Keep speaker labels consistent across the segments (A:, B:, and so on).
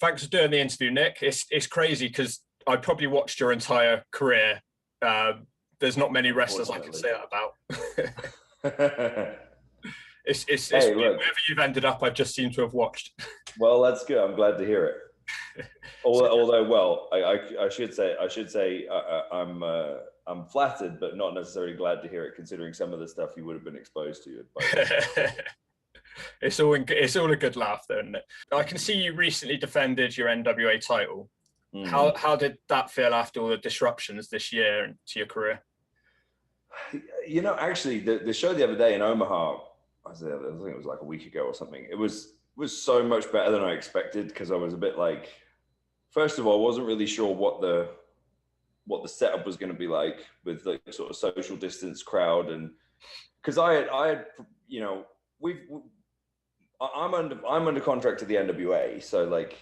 A: Thanks for doing the interview, Nick. It's crazy because I probably watched your entire career. There's not many wrestlers I can say that about. It's
B: hey,
A: wherever you've ended up, I just seem to have watched.
B: Well, that's good. I'm glad to hear it. Although, well, I should say I'm flattered, but not necessarily glad to hear it, considering some of the stuff you would have been exposed to.
A: It's all a good laugh, though, isn't it? I can see you recently defended your NWA title. How did that feel after all the disruptions this year to your career?
B: You know, actually, the show the other day in Omaha, I think it was like a week ago or something. It was so much better than I expected, because I was a bit like, first of all, I wasn't really sure what the setup was going to be like with the sort of social distance crowd, and because I had you know I'm under contract to the NWA, so like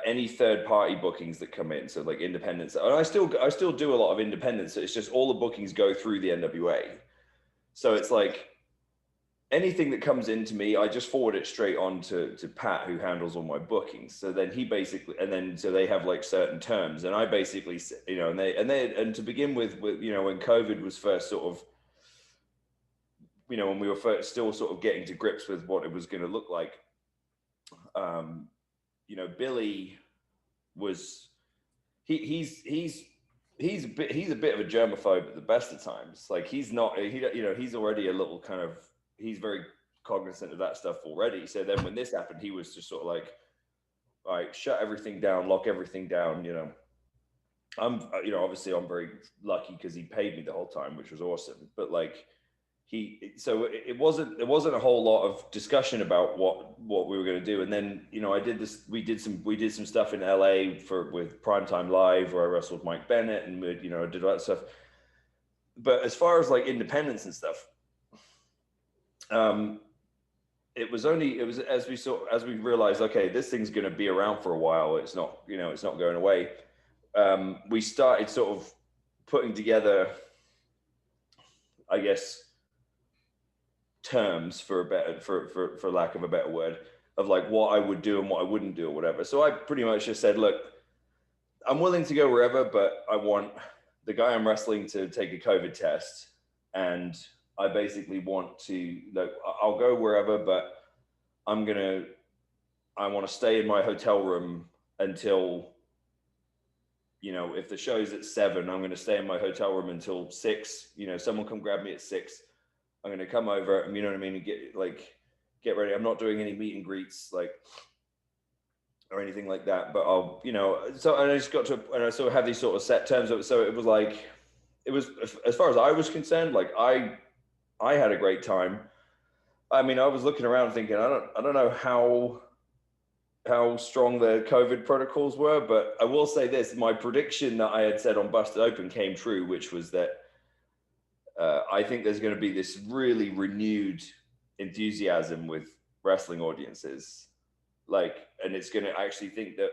B: any third party bookings that come in, so like independents, and I still do a lot of independents. So it's just all the bookings go through the NWA, so it's like anything that comes into me, I just forward it straight on to Pat, who handles all my bookings. So then he basically, so they have like certain terms, and I basically, you know, and to begin with, you know, when COVID was first sort of, you know, when we were still sort of getting to grips with what it was going to look like, you know, Billy was, he's a bit of a germaphobe at the best of times. Like he's already a little kind of, he's very cognizant of that stuff already. So then when this happened, he was just sort of like, all right, shut everything down, lock everything down. You know, obviously I'm very lucky because he paid me the whole time, which was awesome. But like there wasn't a whole lot of discussion about what we were going to do. And then, you know, we did some stuff in LA with Primetime Live, where I wrestled Mike Bennett, and I did all that stuff. But as far as like independence and stuff, it was as we realized, okay, this thing's going to be around for a while. It's not going away. We started sort of putting together, I guess, terms for lack of a better word, of like what I would do and what I wouldn't do or whatever. So I pretty much just said, look, I'm willing to go wherever, but I want the guy I'm wrestling to take a COVID test, and I basically want to, like, I'll go wherever, but I want to stay in my hotel room until, you know, if the show's at 7, I'm going to stay in my hotel room until 6. You know, someone come grab me at 6. I'm going to come over, and you know what I mean, and get ready. I'm not doing any meet and greets, like, or anything like that, but I'll, you know, so, and I just got to, and I sort of have these sort of set terms of it. So it was like, it was, as far as I was concerned, like I had a great time. I mean, I was looking around thinking, I don't know how strong the COVID protocols were, but I will say this: my prediction that I had said on Busted Open came true, which was that I think there's going to be this really renewed enthusiasm with wrestling audiences, like, and it's going to actually think that,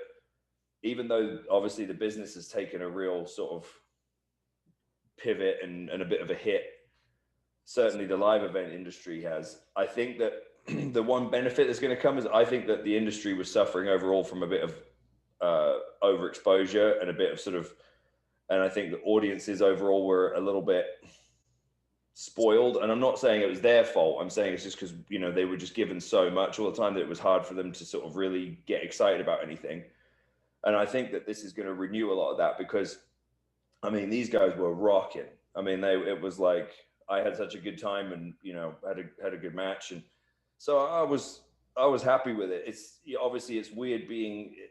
B: even though obviously the business has taken a real sort of pivot and a bit of a hit, certainly the live event industry has. I think that the one benefit that's going to come is, I think that the industry was suffering overall from a bit of overexposure and a bit of sort of, and I think the audiences overall were a little bit spoiled. And I'm not saying it was their fault. I'm saying it's just because, you know, they were just given so much all the time that it was hard for them to sort of really get excited about anything. And I think that this is going to renew a lot of that, because, I mean, these guys were rocking. I mean, it was like, I had such a good time, and, you know, had a good match. And so I was happy with it. It's obviously, it's weird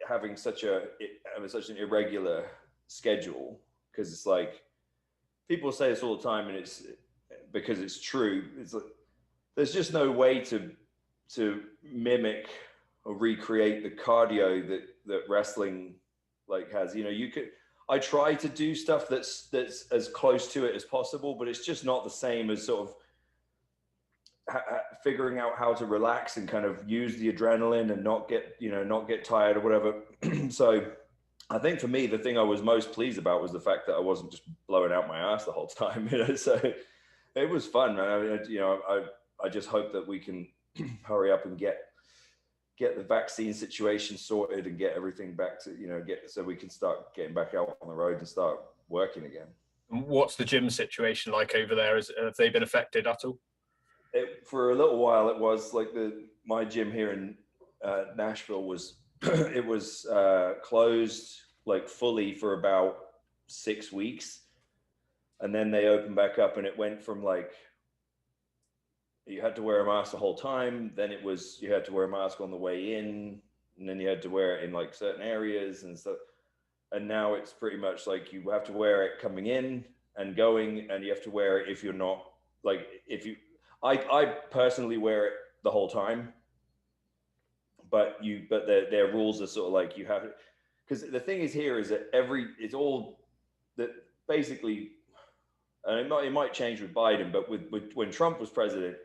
B: having such an irregular schedule, because it's like, people say this all the time, and it's because it's true. It's like, there's just no way to mimic or recreate the cardio that wrestling like has. You know, I try to do stuff that's as close to it as possible, but it's just not the same as sort of figuring out how to relax and kind of use the adrenaline and not get tired or whatever. So I think for me, the thing I was most pleased about was the fact that I wasn't just blowing out my ass the whole time, you know. So it was fun, man. I mean, you know, I just hope that we can hurry up and get get the vaccine situation sorted and get everything back to, so we can start getting back out on the road and start working again.
A: What's the gym situation like over there? Have they been affected at all?
B: For a little while, it was like my gym here in Nashville was it was closed like fully for about 6 weeks, and then they opened back up, and it went from like you had to wear a mask the whole time, then it was you had to wear a mask on the way in, and then you had to wear it in like certain areas and stuff. And now it's pretty much like you have to wear it coming in and going, and you have to wear it if you're not like I personally wear it the whole time, but their rules are sort of like you have to, because the thing is here is that it's all that basically, and it might change with Biden, but with when Trump was president,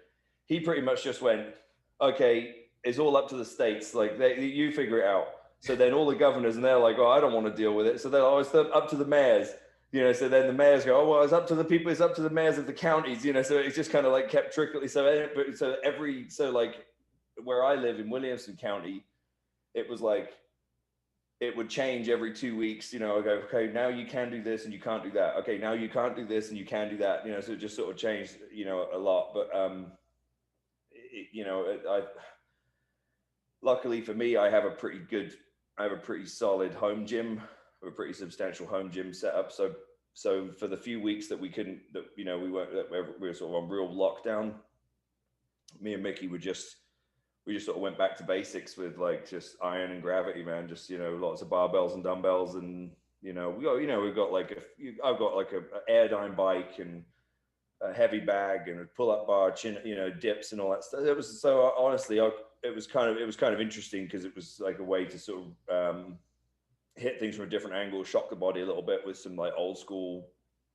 B: he pretty much just went, okay, it's all up to the states, like you figure it out. So then all the governors, and they're like, oh, I don't want to deal with it. So they're always up to the mayors, so then the mayors go, oh, well, it's up to the people, it's up to the mayors of the counties, so it's just kind of like kept trickling. So like where I live in Williamson County, it was like, it would change every 2 weeks, I go, okay, now you can do this and you can't do that. Okay, now you can't do this and you can do that, so it just sort of changed, a lot. But, luckily for me, I have a pretty solid home gym, a pretty substantial home gym set up. So for the few weeks that we couldn't, we were sort of on real lockdown, me and Mickey we just sort of went back to basics with like just iron and gravity, man. Just, lots of barbells and dumbbells, and, we've got like I've got like a Airdyne bike and a heavy bag and a pull-up bar, dips and all that stuff. It was so honestly, it was kind of interesting because it was like a way to sort of hit things from a different angle, shock the body a little bit with some like old school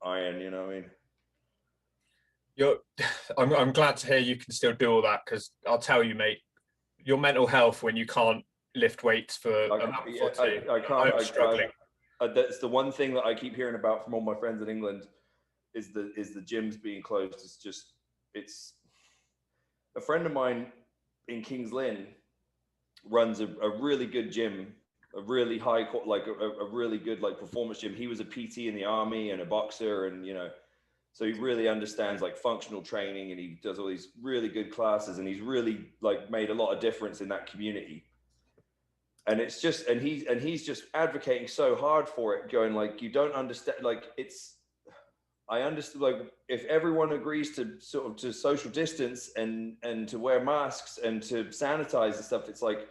B: iron, what I mean?
A: I'm glad to hear you can still do all that, because I'll tell you, mate, your mental health when you can't lift weights for a month or two. I'm struggling.
B: That's the one thing that I keep hearing about from all my friends in England is the gyms being closed. It's a friend of mine in Kings Lynn runs a really good gym, a really high, like a really good like performance gym. He was a PT in the army and a boxer, and so he really understands like functional training, and he does all these really good classes, and he's really like made a lot of difference in that community. And it's just, and he's just advocating so hard for it, going like, you don't understand, like I understand, like if everyone agrees to sort of to social distance and to wear masks and to sanitize and stuff, it's like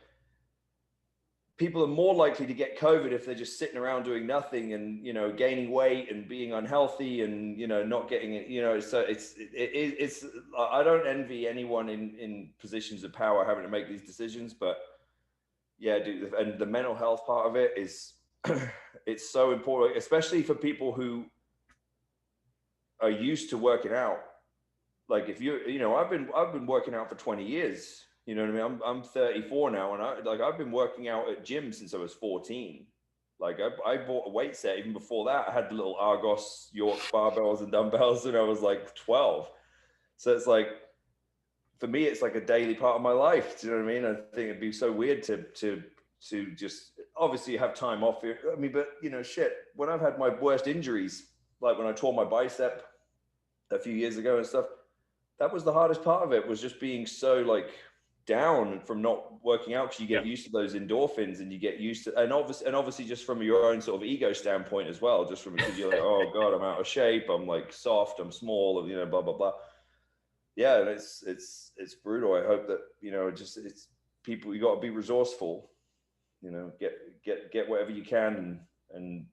B: people are more likely to get COVID if they're just sitting around doing nothing and, gaining weight and being unhealthy and, not getting it, so it's, I don't envy anyone in positions of power having to make these decisions, but yeah, dude, and the mental health part of it is, it's so important, especially for people who are used to working out. Like if I've been working out for 20 years. You know what I mean? I'm 34 now, and I've been working out at gyms since I was 14. Like I bought a weight set even before that. I had the little Argos York barbells and dumbbells when I was like 12. So it's like, for me, it's like a daily part of my life. Do you know what I mean? I think it'd be so weird to just obviously have time off here. I mean, but shit, when I've had my worst injuries, like when I tore my bicep a few years ago and stuff, that was the hardest part of it, was just being so like down from not working out, because you get used to those endorphins, and you get used to, and obviously just from your own sort of ego standpoint as well, just from, because you're like, oh God, I'm out of shape, I'm like soft, I'm small, blah blah blah. Yeah, and it's brutal. I hope that it's people, you got to be resourceful, get whatever you can, and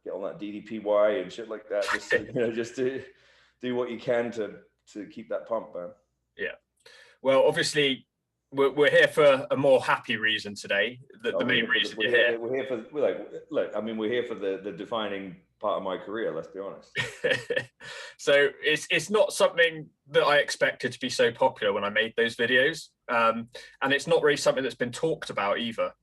B: get on that DDPY and shit like that, just just to do what you can to keep that pump, man.
A: Yeah, well, obviously we're here for a more happy reason today. The main reason we're here for the defining
B: part of my career, let's be honest.
A: So it's not something that I expected to be so popular when I made those videos, and it's not really something that's been talked about either.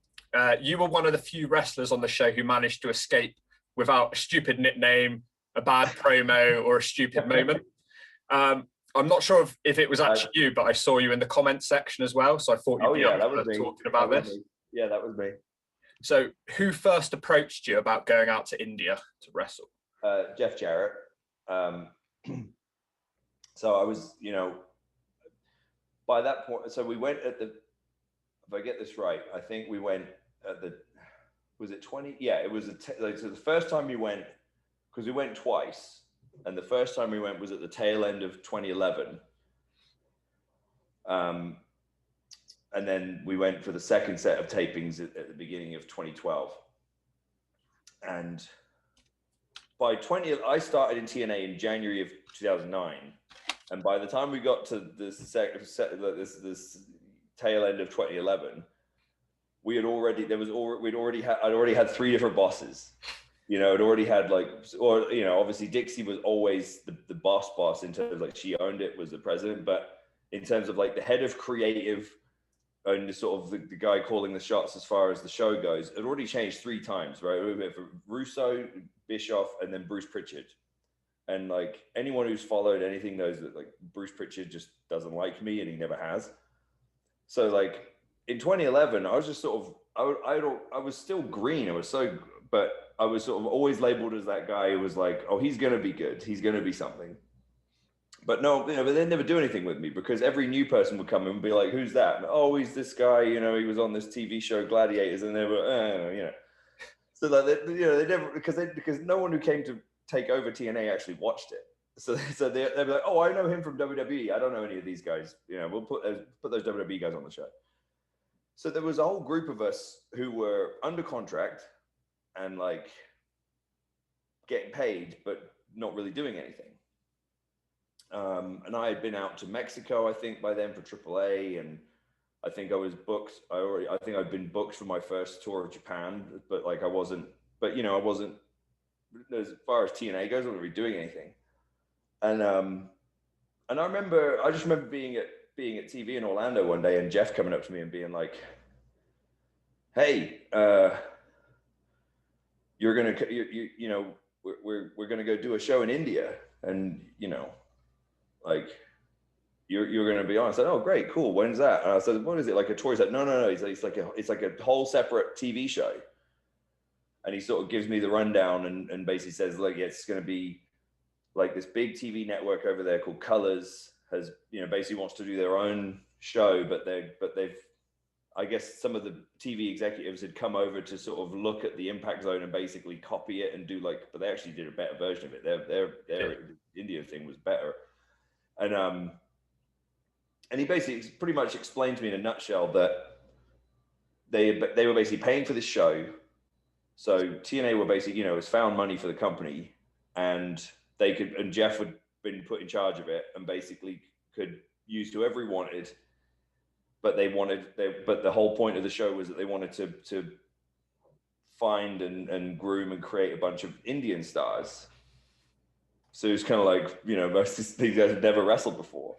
A: You were one of the few wrestlers on the show who managed to escape without a stupid nickname, a bad promo, or a stupid moment. I'm not sure if it was actually you, but I saw you in the comments section as well. So I thought you'd be
B: that was me.
A: talking about this.
B: Me. Yeah, that was me.
A: So who first approached you about going out to India to wrestle?
B: Jeff Jarrett. So I was, by that point, so we went at the, if I get this right, I think we went at the, was it 20? Yeah, it was so the first time we went, because we went twice, and the first time we went was at the tail end of 2011. And then we went for the second set of tapings at the beginning of 2012. And by I started in TNA in January of 2009. And by the time we got to this tail end of 2011, I'd already had 3 different bosses. I'd already had obviously Dixie was always the boss in terms of like she owned it, was the president, but in terms of like the head of creative and sort of the guy calling the shots as far as the show goes, it already changed 3 times, right? We went for Russo, Bischoff, and then Bruce Pritchard. And like anyone who's followed anything knows that like Bruce Pritchard just doesn't like me, and he never has. So like in 2011, I was just sort of, I was still green. But I was sort of always labeled as that guy who was like, oh, he's going to be good. He's going to be something. But no, but they never do anything with me, because every new person would come in and be like, who's that? And, oh, he's this guy, he was on this TV show Gladiators, and they were, So like, they never, because no one who came to take over TNA actually watched it. So they'd be like, oh, I know him from WWE. I don't know any of these guys. We'll put those WWE guys on the show. So there was a whole group of us who were under contract and like getting paid, but not really doing anything. And I had been out to Mexico, I think, by then for AAA, and I think I was booked. I think I'd been booked for my first tour of Japan, but like I wasn't. I wasn't, as far as TNA goes, I wasn't really doing anything. And I just remember being at TV in Orlando one day, and Jeff coming up to me and being like, "Hey, we're gonna go do a show in India, and like you're gonna be on." I said, "Oh, great, cool. When's that?" And I said, "What is it, like a tour?" He's like, "No. It's like a whole separate TV show." And he sort of gives me the rundown and basically says, "Look, it's gonna be like this big TV network over there called Colors has basically wants to do their own show, but they've I guess some of the TV executives had come over to sort of look at the Impact Zone and basically copy it and do but they actually did a better version of it. Their India thing was better." And he basically pretty much explained to me in a nutshell that they were basically paying for this show. So TNA were basically, it was found money for the company, and Jeff had been put in charge of it and basically could use whoever he wanted. But but the whole point of the show was that they wanted to find and groom and create a bunch of Indian stars. So it was kind of like, most of these guys had never wrestled before.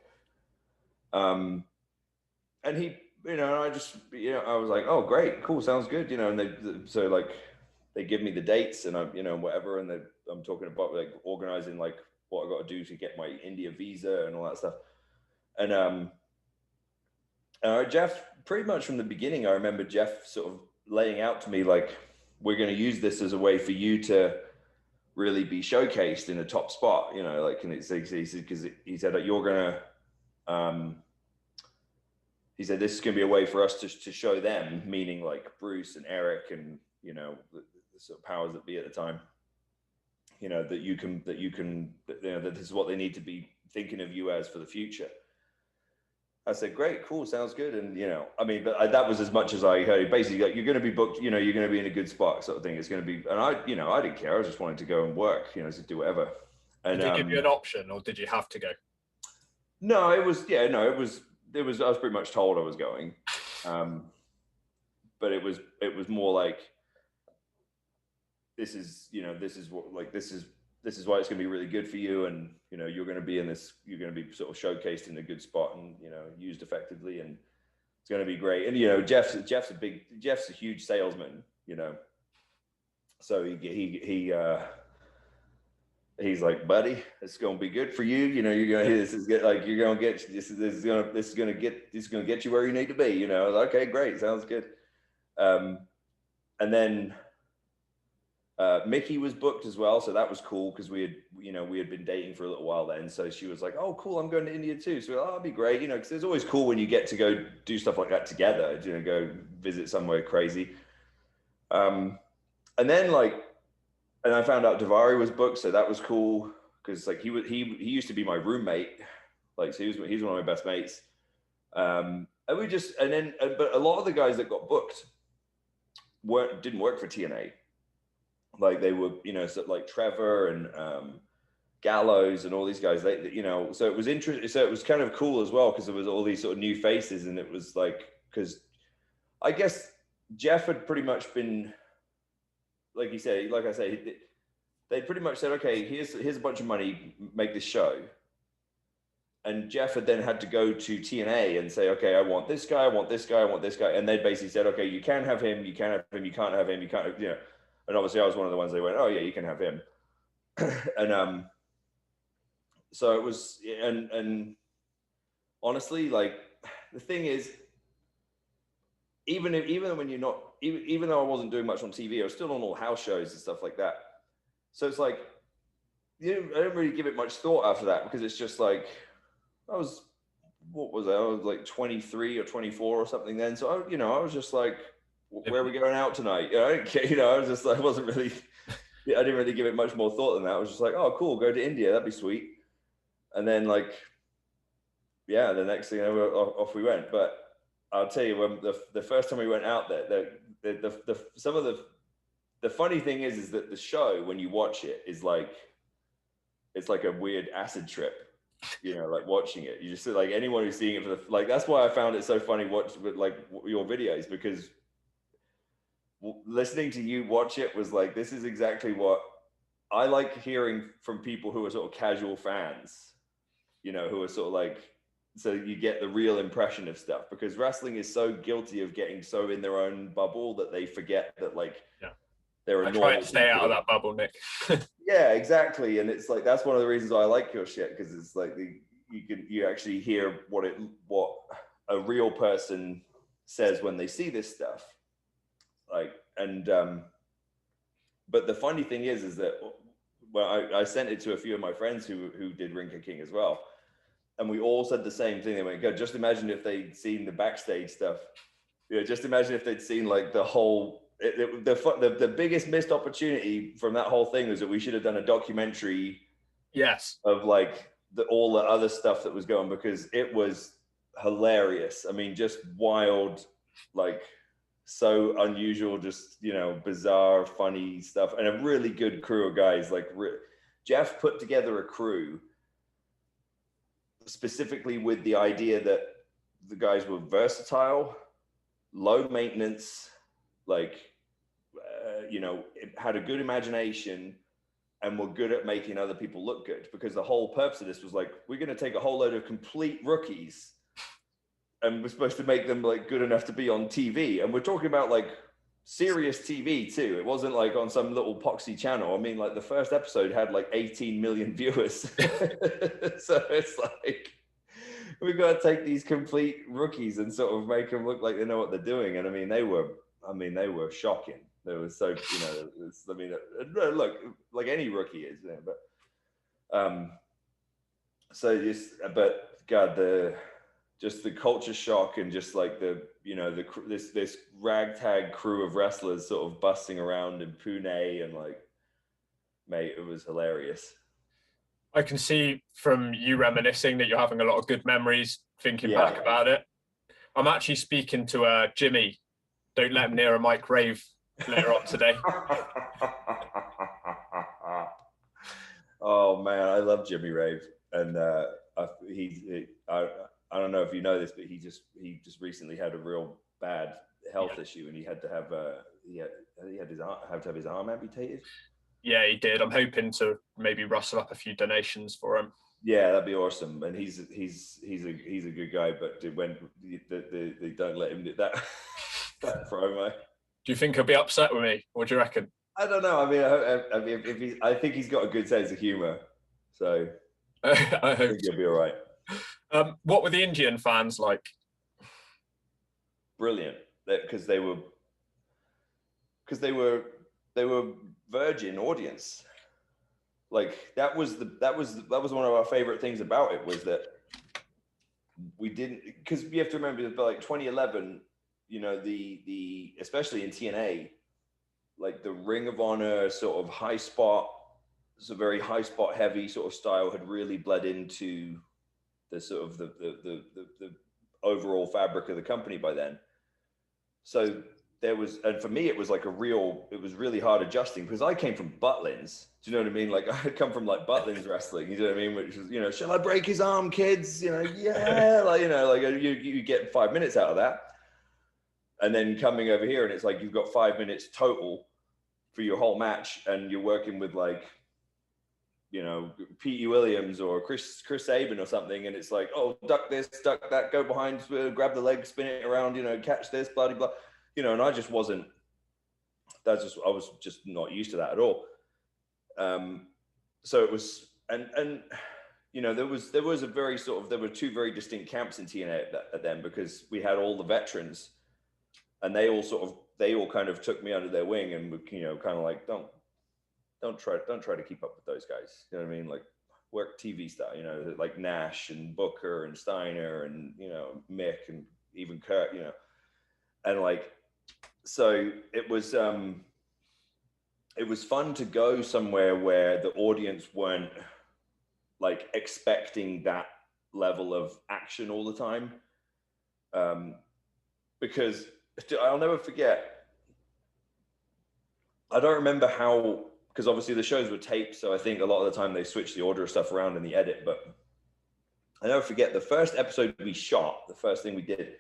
B: And he, I just, I was like, oh, great, cool, sounds good, and they give me the dates and whatever, and I'm talking about like organizing like what I got to do to get my India visa and all that stuff. And Jeff, pretty much from the beginning, I remember Jeff sort of laying out to me like, we're going to use this as a way for you to really be showcased in a top spot, and he said that you're going to, he said, this is going to be a way for us to show them, meaning like Bruce and Eric and, the sort of powers that be at the time, that this is what they need to be thinking of you as for the future. I said, great, cool, sounds good. And, but that was as much as I heard. Basically, like, you're going to be booked, you're going to be in a good spot sort of thing. It's going to be, and I didn't care. I just wanted to go and work, to do whatever. And,
A: did they give you an option, or did you have to go?
B: No, I was pretty much told I was going. But it was more like, this is why it's going to be really good for you. And, you're going to be you're going to be sort of showcased in a good spot and, used effectively, and it's going to be great. And, Jeff's a huge salesman, so he's like, buddy, it's going to be good for you. You know, you're going to, this is good. Like, you're going to get, this is going to get you where you need to be. You know, I was like, okay, great. Sounds good. And then Mickey was booked as well. So that was cool because we had been dating for a little while then. So she was like, oh, cool, I'm going to India too. So that'll be great. You know, because it's always cool when you get to go do stuff like that together, you know, go visit somewhere crazy. And then and I found out Davari was booked. So that was cool because like he used to be my roommate. Like, so he's one of my best mates. And but a lot of the guys that got booked didn't work for TNA. Like they were, you know, so like Trevor and Gallows and all these guys, they, you know, so it was interesting. So it was kind of cool as well because there was all these sort of new faces, and it was like, because I guess Jeff had pretty much been, like you say, like I say, they pretty much said, okay, here's a bunch of money, make this show. And Jeff had then had to go to TNA and say, okay, I want this guy, I want this guy, I want this guy. And they basically said, okay, you can have him, you can have him, you can't have him, you can't, you know. And obviously I was one of the ones they went, oh yeah, you can have him. And so it was, and honestly, like the thing is, even when you're not, even though I wasn't doing much on TV, I was still on all house shows and stuff like that. So it's like, I didn't really give it much thought after that, because it's just like, I was like 23 or 24 or something then. So I was just like, where are we going out tonight? I was just like, I didn't really give it much more thought than that. I was just like, oh, cool, go to India, that'd be sweet. And then the next thing, off we went. But I'll tell you, when the first time we went out there, the funny thing is that the show, when you watch it, is like, it's like a weird acid trip, you know, like watching it. You just like, anyone who's seeing it that's why I found it so funny with like your videos, because listening to you watch it was like, this is exactly what I like hearing from people who are sort of casual fans, you know, who are sort of like, so you get the real impression of stuff, because wrestling is so guilty of getting so in their own bubble that they forget that there are
A: I try to stay out of that bubble, Nick.
B: Yeah, exactly. And it's like, that's one of the reasons why I like your shit, because it's like you actually hear what a real person says when they see this stuff. But the funny thing is that, well, I sent it to a few of my friends who did Ring Ka King as well, and we all said the same thing. They went, God, just imagine if they'd seen the backstage stuff. You know, just imagine if they'd seen like the whole. The biggest missed opportunity from that whole thing was that we should have done a documentary.
A: Yes.
B: Of like all the other stuff that was going, because it was hilarious. I mean, just wild, like, so unusual, just, you know, bizarre, funny stuff, and a really good crew of guys. Like Jeff put together a crew specifically with the idea that the guys were versatile, low maintenance, like, had a good imagination, and were good at making other people look good. Because the whole purpose of this was like, we're going to take a whole load of complete rookies, and we're supposed to make them like good enough to be on TV. And we're talking about like serious TV too. It wasn't like on some little poxy channel. I mean, like the first episode had like 18 million viewers. So it's like, we got to take these complete rookies and sort of make them look like they know what they're doing. And I mean, they were shocking. They were so, look, like any rookie is, you know, but God, the culture shock, and just like this ragtag crew of wrestlers sort of busting around in Pune, and like, mate, it was hilarious.
A: I can see from you reminiscing that you're having a lot of good memories thinking back about it. I'm actually speaking to Jimmy. Don't let him near a mic rave later on today.
B: Oh man, I love Jimmy Rave, and I don't know if you know this, but he just recently had a real bad health issue, and he had to have his arm amputated.
A: Yeah, he did. I'm hoping to maybe rustle up a few donations for him.
B: Yeah, that'd be awesome. And he's a good guy, but when they don't let him do that promo.
A: Do you think he'll be upset with me? What do you reckon?
B: I don't know. I mean, I mean, I think he's got a good sense of humor, so
A: I
B: I
A: hope
B: think
A: so.
B: he'll be all right.
A: What were the Indian fans like?
B: Brilliant, because they were virgin audience. Like that was one of our favorite things about it, was that we didn't, because you have to remember that by like 2011, you know, the especially in TNA, like the Ring of Honor sort of high spot, it's a very high spot heavy sort of style had really bled into the sort of the overall fabric of the company by then. So there was, and for me, it was really hard adjusting, because I came from Butlins. Do you know what I mean? Like I had come from like Butlins wrestling, you know what I mean? Which was, you know, shall I break his arm, kids? You know, yeah, like, you know, like you get 5 minutes out of that. And then coming over here and it's like, you've got 5 minutes total for your whole match. And you're working with like, you know, Pete Williams or Chris Sabin or something. And it's like, oh, duck this, duck that, go behind, grab the leg, spin it around, you know, catch this, blah, blah, blah. You know, and I was just not used to that at all. So it was, and you know, there was a very sort of, there were two very distinct camps in TNA at then, because we had all the veterans, and they all kind of took me under their wing and, you know, kind of like, don't try to keep up with those guys. You know what I mean? Like work TV style, you know, like Nash and Booker and Steiner and, you know, Mick and even Kurt, you know, and like, so it was fun to go somewhere where the audience weren't like expecting that level of action all the time. Because I'll never forget, I don't remember how, because obviously the shows were taped, so I think a lot of the time they switched the order of stuff around in the edit, but I never forget the first episode we shot, the first thing we did,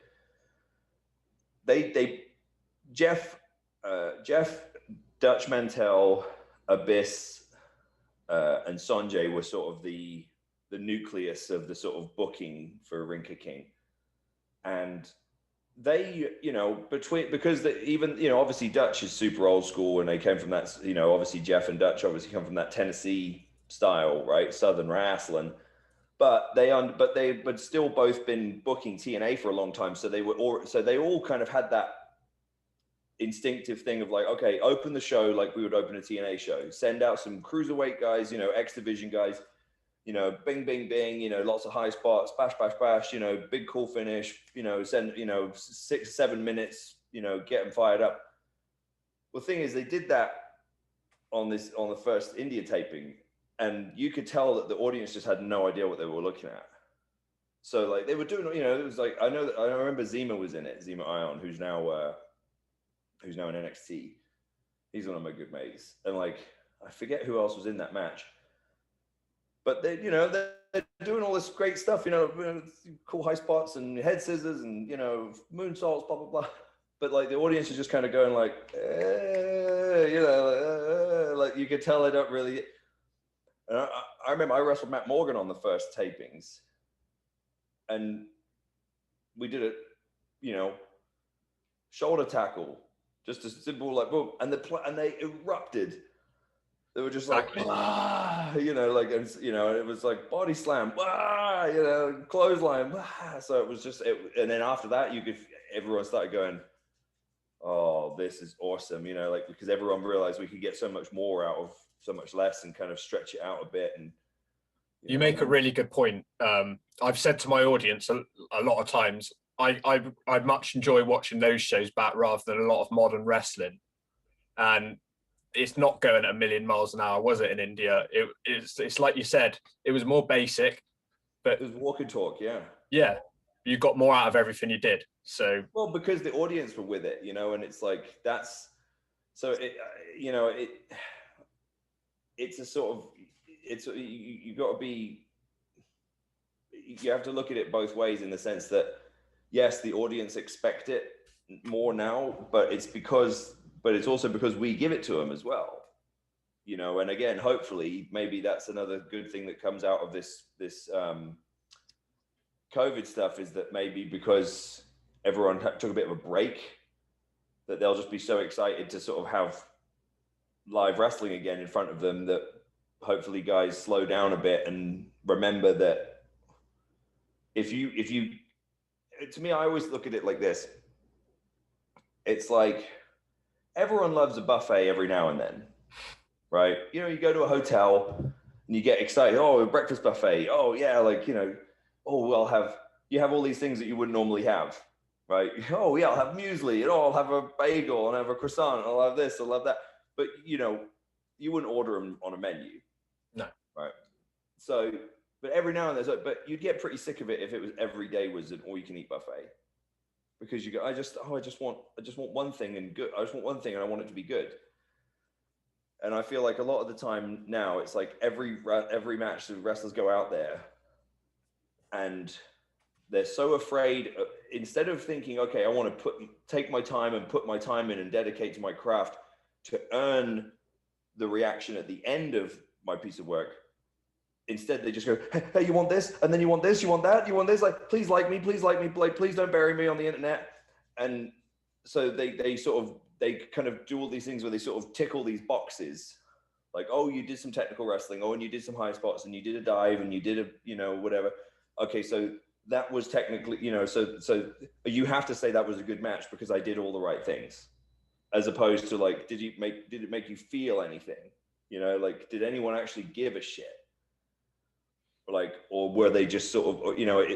B: Jeff, Dutch Mantell, Abyss, and Sanjay were sort of the nucleus of the sort of booking for Rinka King. And they, you know, even, you know, obviously Dutch is super old school, and they came from that, you know, obviously Jeff and Dutch obviously come from that Tennessee style, right? Southern wrestling. But but still both been booking TNA for a long time. So they all kind of had that instinctive thing of like, okay, open the show like we would open a TNA show, send out some cruiserweight guys, you know, X Division guys, you know, bing, bing, bing, you know, lots of high spots, bash, bash, bash, you know, big cool finish, you know, send, you know, 6-7 minutes, you know, get them fired up. Well, the thing is, they did that on the first India taping, and you could tell that the audience just had no idea what they were looking at. So like they were doing, you know, it was like, I remember Zima was in it, Zima Ion, who's now in NXT. He's one of my good mates. And like, I forget who else was in that match. But they, you know, they're doing all this great stuff, you know, cool high spots and head scissors and, you know, moonsaults, blah, blah, blah. But like the audience is just kind of going like, you know, like you could tell they don't really. And I remember I wrestled Matt Morgan on the first tapings, and we did it, you know, shoulder tackle, just a simple like boom, and they erupted. They were just like, ah, you know, like, and, you know, it was like body slam, ah, you know, clothesline, ah. So it was just, and then after that, everyone started going, oh, this is awesome, you know, like, because everyone realized we could get so much more out of so much less and kind of stretch it out a bit. And
A: you make a really good point. I've said to my audience a lot of times, I much enjoy watching those shows back rather than a lot of modern wrestling. And it's not going at 1,000,000 miles an hour, was it, in India? It's like you said, it was more basic, but
B: it was walk and talk, yeah.
A: Yeah, you got more out of everything you did. So
B: well, because the audience were with it, you know, and it's like that's so it, you know, it's a sort of you got to be, you have to look at it both ways, in the sense that yes, the audience expect it more now, but it's also because we give it to them as well, you know. And again, hopefully maybe that's another good thing that comes out of this COVID stuff, is that maybe because everyone took a bit of a break, that they'll just be so excited to sort of have live wrestling again in front of them, that hopefully guys slow down a bit and remember that if you, to me, I always look at it like this. It's like everyone loves a buffet every now and then, right? You know, you go to a hotel and you get excited. Oh, a breakfast buffet. Oh yeah, like, you know, oh, you have all these things that you wouldn't normally have, right? Oh yeah, I'll have muesli, and I'll have a bagel, and I'll have a croissant, and I'll have this, I'll have that. But you know, you wouldn't order them on a menu.
A: No.
B: Right. So, but every now and then, but you'd get pretty sick of it if it was every day was an all-you-can-eat buffet, because you go, I just want one thing and good. I just want one thing and I want it to be good. And I feel like a lot of the time now, it's like every match the wrestlers go out there and they're so afraid, instead of thinking, okay, I want to take my time and put my time in and dedicate to my craft to earn the reaction at the end of my piece of work. Instead, they just go, hey, you want this? And then you want this, you want that, you want this? Like, please like me, like, please don't bury me on the internet. And so they kind of do all these things where they sort of tick all these boxes. Like, oh, you did some technical wrestling, oh, and you did some high spots, and you did a dive, and you did a, you know, whatever. Okay, so that was technically, you know, so you have to say that was a good match because I did all the right things. As opposed to like, did it make you feel anything? You know, like, did anyone actually give a shit? Like, or were they just sort of, you know,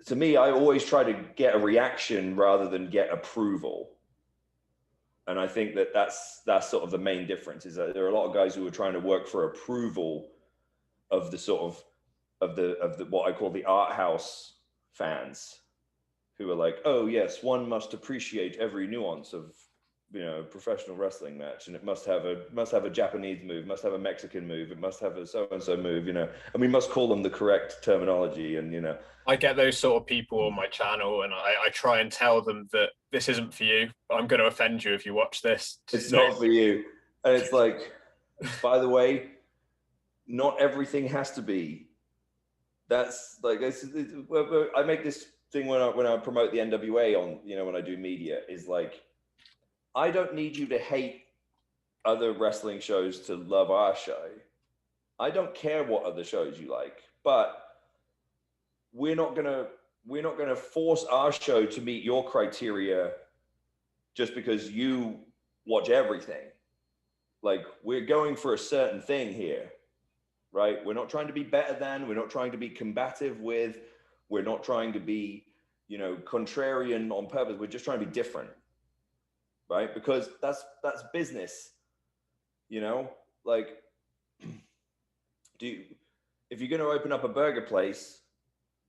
B: to me, I always try to get a reaction rather than get approval. And I think that's sort of the main difference, is that there are a lot of guys who are trying to work for approval of the sort of the what I call the art house fans, who are like, oh yes, one must appreciate every nuance of, you know, professional wrestling match, and it must have a Japanese move, must have a Mexican move, it must have a so-and-so move, you know, and we must call them the correct terminology. And, you know,
A: I get those sort of people on my channel, and I try and tell them that this isn't for you. I'm going to offend you if you watch this.
B: It's not for you. And it's like, by the way, not everything has to be. That's like, I make this thing when I promote the NWA on, you know, when I do media, is like, I don't need you to hate other wrestling shows to love our show. I don't care what other shows you like, but we're not gonna force our show to meet your criteria just because you watch everything. Like, we're going for a certain thing here, right? We're not trying to be better than, we're not trying to be combative with, we're not trying to be, you know, contrarian on purpose. We're just trying to be different. Right? Because that's business, you know, like, if you're going to open up a burger place,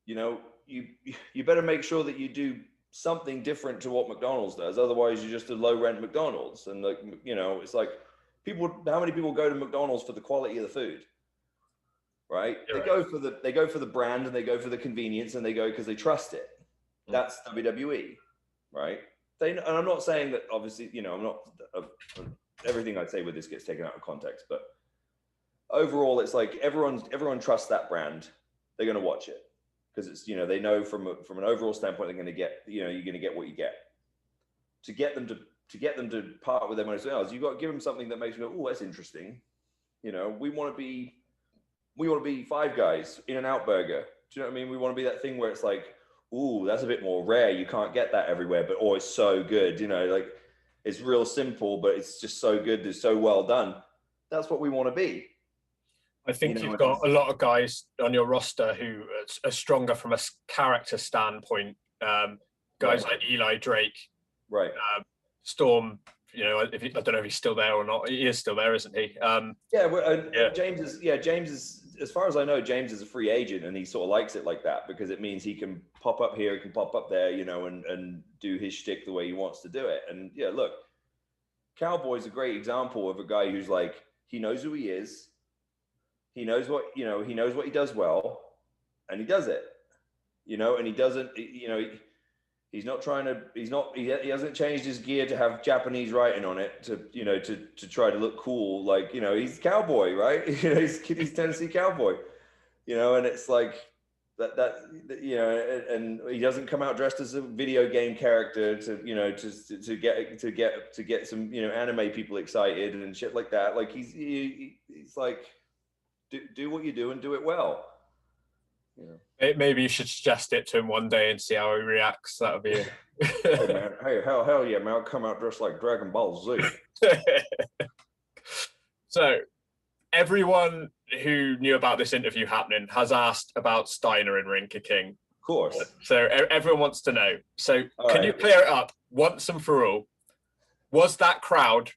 B: you know, you better make sure that you do something different to what McDonald's does. Otherwise, you're just a low rent McDonald's. And, like, you know, it's like, how many people go to McDonald's for the quality of the food? Right? They go for the brand, and they go for the convenience, and they go because they trust it. That's WWE, right? And I'm not saying that, obviously, you know, I'm not, everything I'd say with this gets taken out of context, but overall, it's like everyone trusts that brand. They're going to watch it because it's, you know, they know from an overall standpoint, they're going to get, you know, you're going to get what you get. To get them to part with their money, you've got to give them something that makes them go, oh, that's interesting. You know, we want to be Five Guys, In-N-Out Burger. Do you know what I mean? We want to be that thing where it's like, ooh, that's a bit more rare. You can't get that everywhere, but oh, it's so good. You know, like, it's real simple, but it's just so good. It's so well done. That's what we want to be.
A: I think you've got a lot of guys on your roster who are stronger from a character standpoint. Guys like Eli Drake,
B: right?
A: Storm. You know, I don't know if he's still there or not. He is still there, isn't he?
B: James is. As far as I know, James is a free agent, and he sort of likes it like that because it means he can pop up here, he can pop up there, you know, and do his shtick the way he wants to do it. And yeah, look, Cowboy's a great example of a guy who's like, he knows who he is, he knows what he does well, and he does it, you know, and he doesn't, you know, he hasn't changed his gear to have Japanese writing on it to try to look cool. Like, you know, he's Cowboy, right? You know, he's Tennessee Cowboy, you know, and it's like, you know, and he doesn't come out dressed as a video game character to, you know, to get some, you know, anime people excited and shit like that. Like he's like, do what you do and do it well. You know.
A: Maybe you should suggest it to him one day and see how he reacts. That would be it.
B: Hey man, hell yeah, man! I'll come out dressed like Dragon Ball Z.
A: So everyone who knew about this interview happening has asked about Steiner and Ring of King.
B: Of course.
A: So everyone wants to know. So can you clear it up once and for all? Was that crowd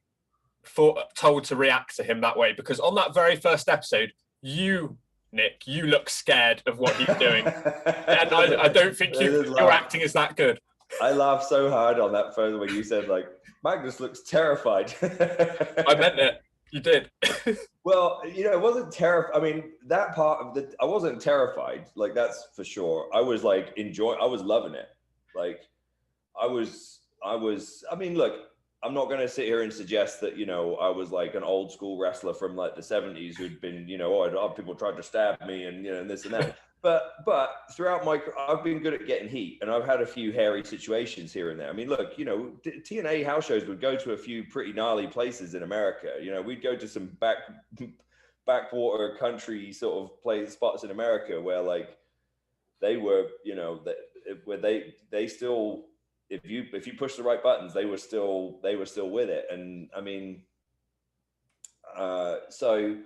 A: told to react to him that way? Because on that very first episode, Nick, you look scared of what he's doing. And I don't think your acting is that good.
B: I laughed so hard on that first when you said, like, Magnus looks terrified.
A: I meant it. You did.
B: Well, you know, it wasn't terrified. I mean, that part of I wasn't terrified. Like, that's for sure. I was like, I was loving it. Like, I mean, look, I'm not going to sit here and suggest that, you know, I was like an old school wrestler from like the 70s who'd been, you know, people tried to stab me and, you know, and this and that. But throughout I've been good at getting heat, and I've had a few hairy situations here and there. I mean, look, you know, TNA house shows would go to a few pretty gnarly places in America. You know, we'd go to some backwater country sort of spots in America where like they were, you know, where they still, if you push the right buttons, they were still with it. And I mean, so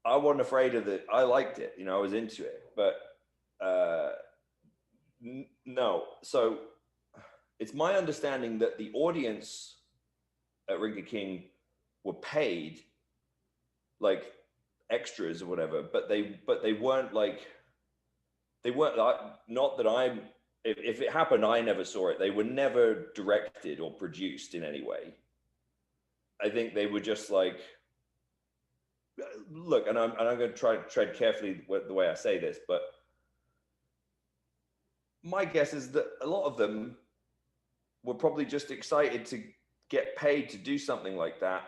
B: I wasn't afraid of it. I liked it, you know, I was into it, but no. So it's my understanding that the audience at Ring of King were paid like extras or whatever, but they weren't like, not that I'm, if it happened, I never saw it. They were never directed or produced in any way. I think they were just like, look, and I'm going to try to tread carefully the way I say this, but my guess is that a lot of them were probably just excited to get paid to do something like that,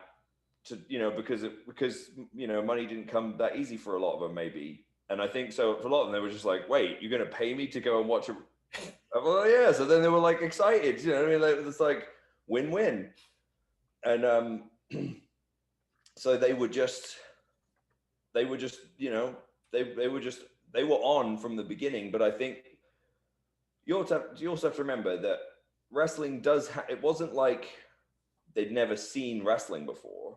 B: to, you know, because you know, money didn't come that easy for a lot of them, maybe. And I think so for a lot of them, they were just like, wait, you're going to pay me to go and watch a, well, yeah. So then they were like excited, you know what I mean? Like, it's like win-win. And so they were just, you know, they were on from the beginning. But I think you also have to remember that wrestling it wasn't like they'd never seen wrestling before.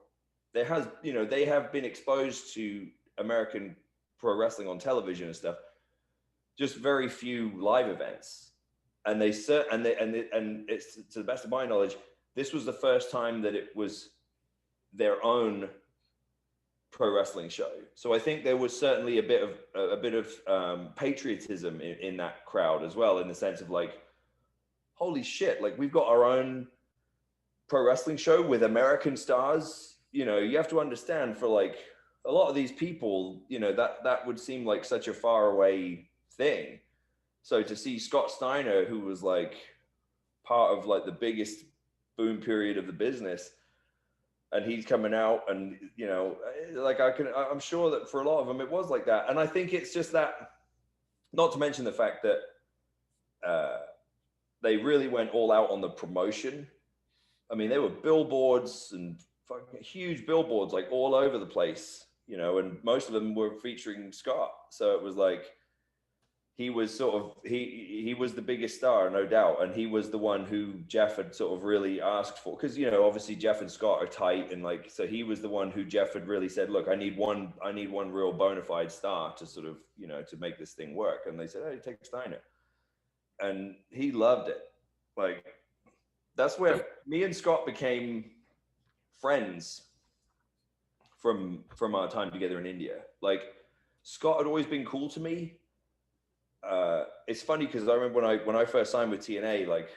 B: They have been exposed to American pro wrestling on television and stuff, just very few live events. And it's to the best of my knowledge, this was the first time that it was their own pro wrestling show. So I think there was certainly a bit of patriotism in that crowd as well, in the sense of like, holy shit, like we've got our own pro wrestling show with American stars. You know, you have to understand, for like a lot of these people, you know, that would seem like such a far away thing. So to see Scott Steiner, who was like part of like the biggest boom period of the business, and he's coming out, and, you know, like I'm sure that for a lot of them it was like that. And I think it's just that, not to mention the fact that they really went all out on the promotion. I mean, there were billboards and fucking huge billboards like all over the place, you know, and most of them were featuring Scott. So it was like, he was sort of, he was the biggest star, no doubt. And he was the one who Jeff had sort of really asked for. Cause, you know, obviously Jeff and Scott are tight, and like, so he was the one who Jeff had really said, look, I need one real bona fide star to sort of, you know, to make this thing work. And they said, hey, take Steiner. And he loved it. Like, that's where me and Scott became friends from our time together in India. Like, Scott had always been cool to me. It's funny because I remember when I first signed with TNA, like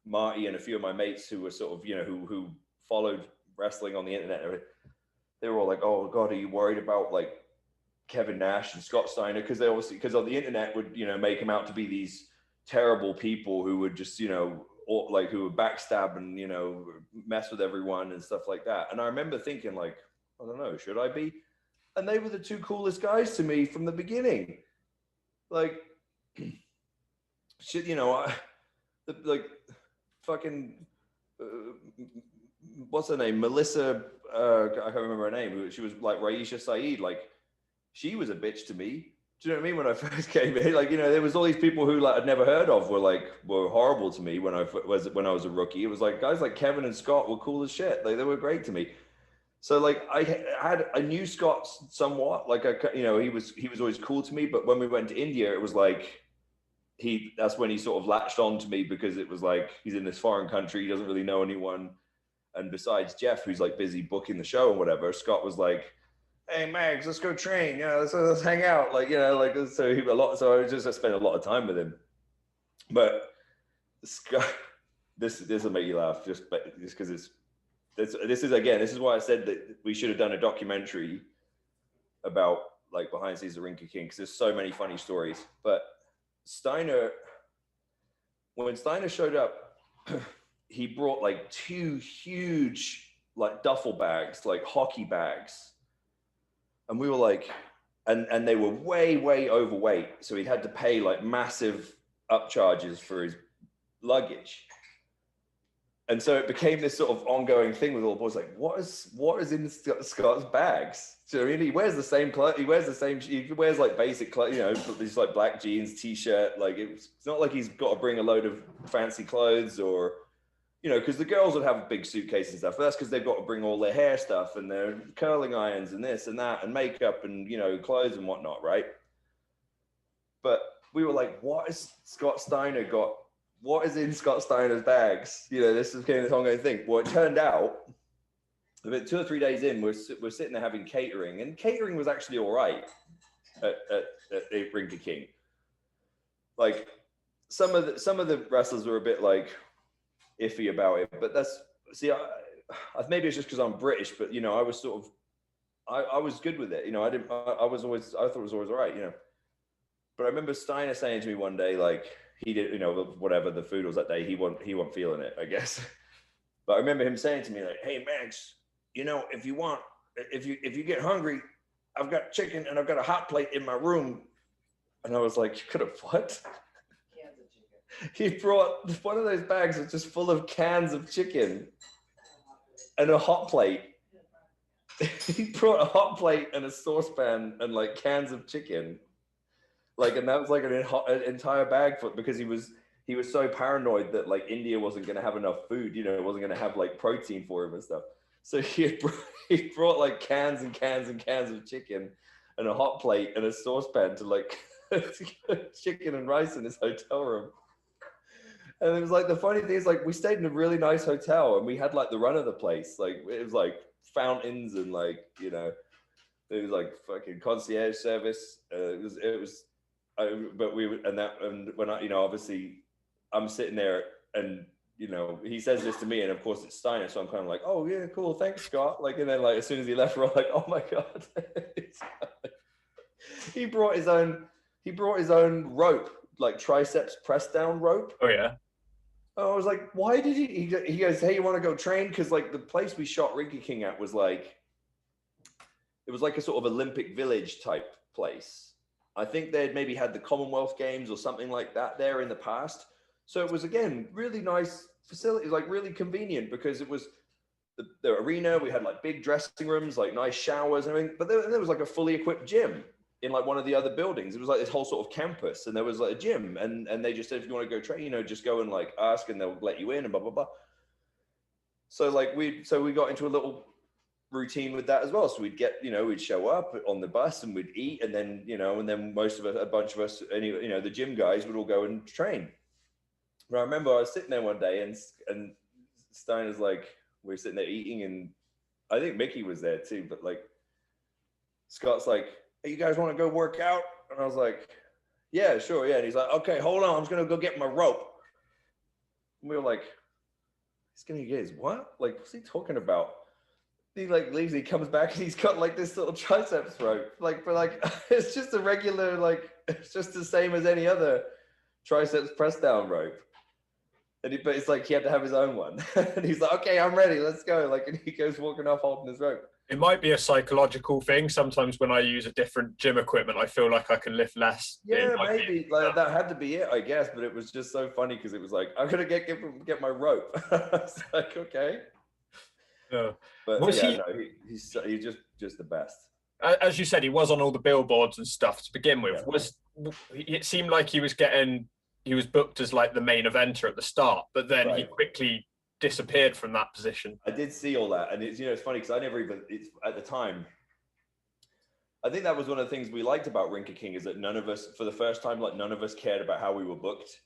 B: Marty and a few of my mates who were sort of, you know, who followed wrestling on the internet, they were all like, oh God, are you worried about like Kevin Nash and Scott Steiner? Because on the internet would, you know, make them out to be these terrible people who would just, you know, like who would backstab and, you know, mess with everyone and stuff like that. And I remember thinking like, I don't know, should I be? And they were the two coolest guys to me from the beginning. like shit, you know, like fucking what's her name, Melissa, I can't remember her name, she was like Raisha Saeed, like she was a bitch to me. Do you know what I mean? When I first came in, like, you know, there was all these people who like I'd never heard of were horrible to me when I was a rookie. It was like guys like Kevin and Scott were cool as shit. Like they were great to me. So like I knew Scott somewhat. Like you know, he was always cool to me. But when we went to India, it was like that's when he sort of latched on to me, because it was like he's in this foreign country, he doesn't really know anyone, and besides Jeff, who's like busy booking the show and whatever, Scott was like, hey Mags, let's go train, you know, let's hang out, like, you know, like, so I spent a lot of time with him. But Scott, this will make you laugh, just because this is why I said that we should have done a documentary about like behind the scenes of Rinky King, because there's so many funny stories. But when Steiner showed up, he brought like 2 huge like duffel bags, like hockey bags. And we were like, and they were way, way overweight. So he'd had to pay like massive upcharges for his luggage. And so it became this sort of ongoing thing with all the boys, like, what is in Scott's bags? Do you know what I mean? He wears the same clothes, he wears like basic clothes, you know, these like black jeans, t-shirt. Like it's not like he's got to bring a load of fancy clothes, or, you know, because the girls would have a big suitcase and stuff. But that's because they've got to bring all their hair stuff and their curling irons and this and that and makeup and, you know, clothes and whatnot, right? But we were like, what is in Scott Steiner's bags? You know, this became this ongoing thing. Well, it turned out, about 2 or 3 days in, we're sitting there having catering, and catering was actually all right at Rinky King. Like some of the wrestlers were a bit like iffy about it, but maybe it's just because I'm British, but you know, I was sort of, I was good with it. You know, I thought it was always all right, you know. But I remember Steiner saying to me one day, like, he did, you know, whatever the food was that day, he wasn't feeling it, I guess. But I remember him saying to me, like, hey Max, you know, if you get hungry, I've got chicken and I've got a hot plate in my room. And I was like, you could have what? He brought one of those bags was just full of cans of chicken and a hot plate. He brought a hot plate and a saucepan and like cans of chicken. Like, and that was like an entire bag because he was so paranoid that like India wasn't going to have enough food, you know, it wasn't going to have like protein for him and stuff. So he brought like cans and cans and cans of chicken and a hot plate and a saucepan to like chicken and rice in his hotel room. And it was like, the funny thing is, like, we stayed in a really nice hotel and we had like the run of the place. Like, it was like fountains and like, you know, it was like fucking concierge service. And when I, you know, obviously I'm sitting there and, you know, he says this to me, and of course it's Steiner. So I'm kind of like, oh yeah, cool. Thanks, Scott. Like, and then like, as soon as he left, we're all like, oh my God. He brought his own rope, like triceps press down rope.
A: Oh yeah.
B: I was like, why did he goes, hey, you want to go train? Because like the place we shot Rinky King at was like, it was like a sort of Olympic Village type place. I think they'd maybe had the Commonwealth Games or something like that there in the past. So it was, again, really nice facilities, like really convenient, because it was the arena. We had like big dressing rooms, like nice showers and everything. But there was like a fully equipped gym in like one of the other buildings. It was like this whole sort of campus, and there was like a gym, and they just said, if you want to go train, you know, just go and like ask and they'll let you in and blah, blah, blah. So like we got into a little routine with that as well. So we'd get, you know, we'd show up on the bus and we'd eat, and then, you know, and then most of us, a bunch of us, anyway, you know, the gym guys would all go and train. But I remember I was sitting there one day and Steiner's like, we were sitting there eating, and I think Mickey was there too, but like Scott's like, hey, you guys want to go work out? And I was like, yeah, sure, yeah. And he's like, okay, hold on, I'm just gonna go get my rope. And we were like, he's gonna get his what? Like, what's he talking about? He like leaves, he comes back and he's got like this little triceps rope. Like, but like, it's just a regular, like, it's just the same as any other triceps press down rope. but it's like he had to have his own one. And he's like, okay, I'm ready, let's go. Like, and he goes walking off holding his rope.
A: It might be a psychological thing. Sometimes when I use a different gym equipment, I feel like I can lift less.
B: Yeah, maybe like that had to be it, I guess. But it was just so funny because it was like, I'm gonna get my rope. It's like, okay.
A: Yeah.
B: But
A: Was
B: yeah,
A: he?
B: no, he's just the best.
A: As you said, he was on all the billboards and stuff to begin with.
B: Yeah.
A: It seemed like he was booked as like the main eventer at the start, but then he quickly disappeared from that position.
B: I did see all that, and it's funny because I never even at the time. I think that was one of the things we liked about Rinker King is that none of us, for the first time, like none of us cared about how we were booked.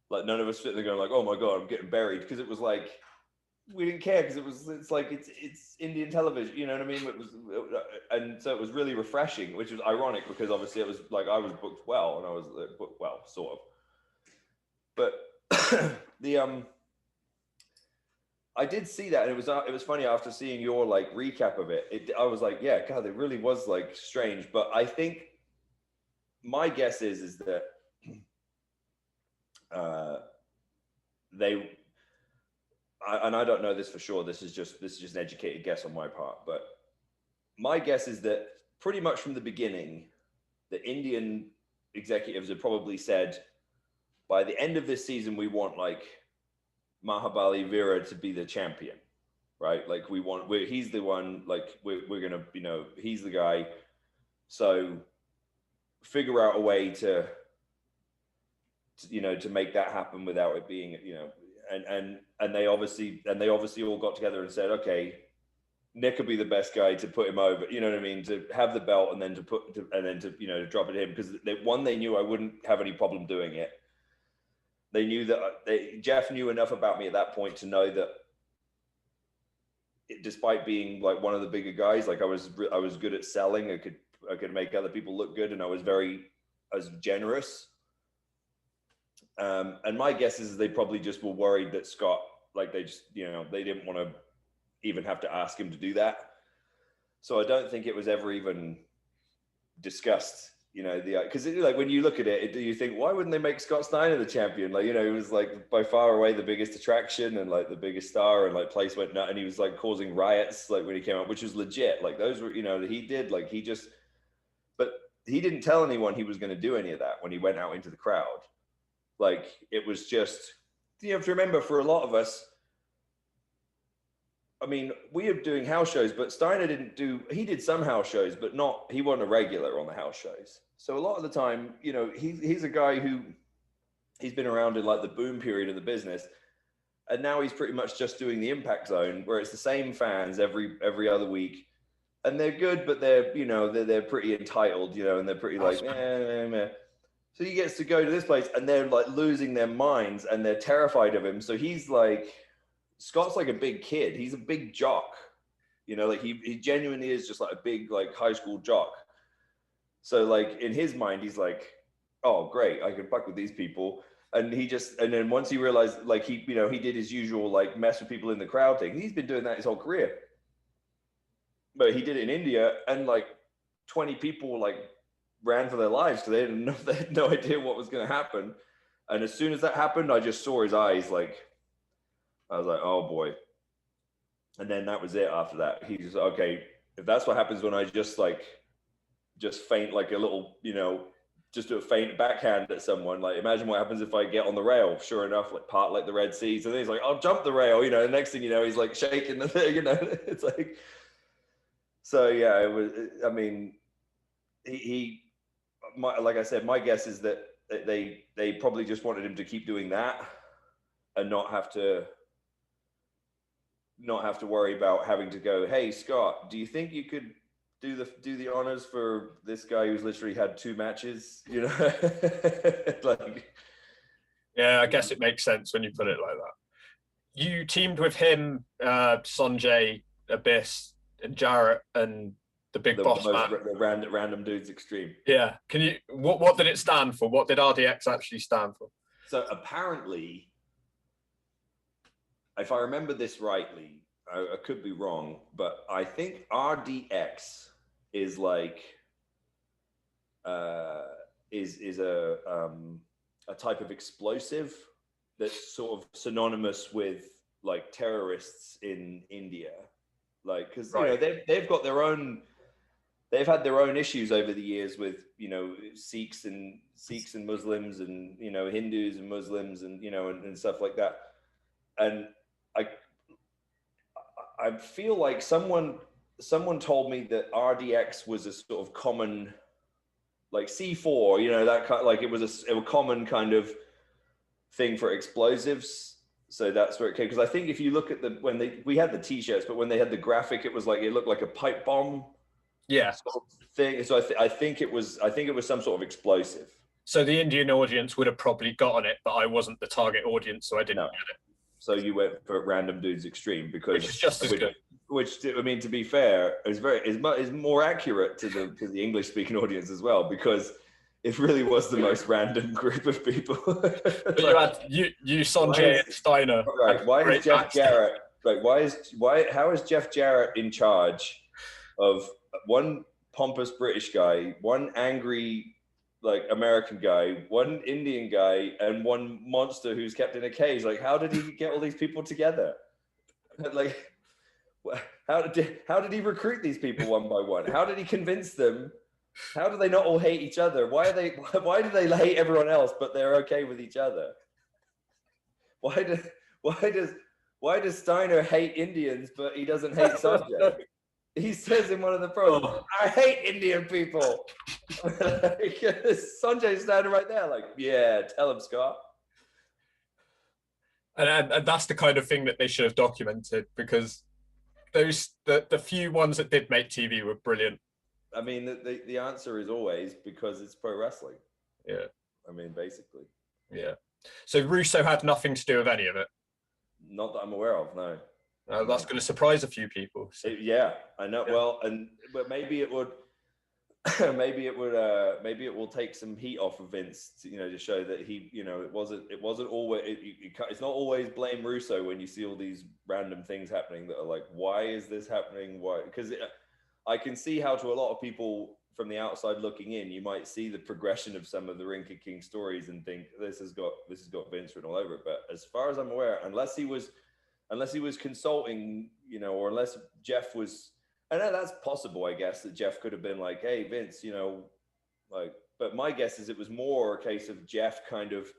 B: Like none of us sitting there going like, "Oh my god, I'm getting buried," because it was like we didn't care because it's Indian television, you know what I mean? And so it was really refreshing, which was ironic because obviously it was like I was booked well and I was booked well, sort of. But I did see that, and it was funny after seeing your like recap of it. I was like, yeah, God, it really was like strange. But I think my guess is that and I don't know this for sure. This is just an educated guess on my part, but my guess is that pretty much from the beginning, the Indian executives had probably said, by the end of this season, we want like Mahabali Veera to be the champion, right? Like he's the one, like we're gonna, he's the guy. So figure out a way to make that happen without it being, and they obviously all got together and said, okay, Nick will be the best guy to put him over, you know what I mean? To have the belt and then to drop it to him, because they knew I wouldn't have any problem doing it. They knew that Jeff knew enough about me at that point to know that despite being like one of the bigger guys, like I was good at selling. I could make other people look good, and I was generous. And my guess is they probably just were worried that Scott, like they just, they didn't want to even have to ask him to do that. So I don't think it was ever even discussed. Because like when you look at it, do you think, why wouldn't they make Scott Steiner the champion? Like, he was like by far away the biggest attraction and like the biggest star, and like place went nuts, and he was like causing riots like when he came out, which was legit. Like those were, he did, like but he didn't tell anyone he was going to do any of that when he went out into the crowd. Like it was just, you have to remember, for a lot of us, I mean, we are doing house shows, but Steiner he did some house shows, but he wasn't a regular on the house shows. So a lot of the time, he's a guy he's been around in like the boom period of the business. And now he's pretty much just doing the Impact Zone, where it's the same fans every other week. And they're good, but they're pretty entitled, and they're pretty like, meh. So he gets to go to this place and they're like losing their minds and they're terrified of him. So he's like, Scott's like a big kid. He's a big jock, like he genuinely is just like a big, like high school jock. So like in his mind, he's like, oh, great, I can fuck with these people. And then once he realized, like he did his usual, like mess with people in the crowd thing. He's been doing that his whole career. But he did it in India, and like 20 people like ran for their lives because they had no idea what was going to happen. And as soon as that happened, I just saw his eyes, like, I was like, oh boy. And then that was it after that. He just, okay, if that's what happens when I just faint like a little, just do a faint backhand at someone, like imagine what happens if I get on the rail. Sure enough, like part like the Red Sea. So then he's like, I'll jump the rail, the next thing you know, he's like shaking the thing, it's like, so yeah, it was, I mean, like I said, my guess is that they probably just wanted him to keep doing that and not have to worry about having to go, hey, Scott, do you think you could do the honors for this guy who's literally had 2 matches, like,
A: yeah, I guess it makes sense when you put it like that. You teamed with him, Sanjay, Abyss, and Jarrett, and the big boss man.
B: The random dudes extreme.
A: Yeah. Can you, what did it stand for? What did RDX actually stand for?
B: So apparently, if I remember this rightly, I could be wrong, but I think RDX is like is a type of explosive that's sort of synonymous with like terrorists in India, like because you know they've got their own. They've had their own issues over the years with, you know, Sikhs and Muslims and, you know, Hindus and Muslims and, you know, and stuff like that. And I feel like someone told me that RDX was a sort of common, like C4, you know, that kind, like it was a common kind of thing for explosives. So that's where it came. Because I think if you look at we had the T-shirts, but when they had the graphic, it looked like a pipe bomb.
A: Yeah.
B: Sort of thing. So I think it was some sort of explosive.
A: So the Indian audience would have probably gotten it, but I wasn't the target audience, so I didn't get it.
B: So you went for Random Dudes Extreme because
A: which is just as good.
B: Which I mean, to be fair, is more accurate to the English speaking audience as well, because it really was the most random group of people.
A: But you had you Sanjay and Steiner.
B: Right. Why is Jeff Jarrett? Like how is Jeff Jarrett in charge of one pompous British guy, one angry like American guy, one Indian guy, and one monster who's kept in a cage? Like, how did he get all these people together? Like, how did he recruit these people one by one? How did he convince them? How do they not all hate each other? Why do they hate everyone else, but they're okay with each other? Why does Steiner hate Indians, but he doesn't hate Sanjay? He says in one of the programs, I hate Indian people. Sanjay's standing right there like, yeah, tell him, Scott.
A: And that's the kind of thing that they should have documented, because the few ones that did make TV were brilliant.
B: I mean, the answer is always because it's pro wrestling.
A: Yeah.
B: I mean, basically.
A: Yeah. So Russo had nothing to do with any of it?
B: Not that I'm aware of, no.
A: That's going to surprise a few people. So.
B: Yeah, I know. Yeah. Well, but maybe it would, maybe it will take some heat off of Vince, to show that he, it wasn't always, it's not always blame Russo when you see all these random things happening that are like, why is this happening? Why? Because I can see how to a lot of people from the outside looking in, you might see the progression of some of the Ring King stories and think this has got Vince written all over it. But as far as I'm aware, unless he was consulting, or unless Jeff was, I know that's possible, I guess, that Jeff could have been like, hey, Vince, but my guess is it was more a case of Jeff kind of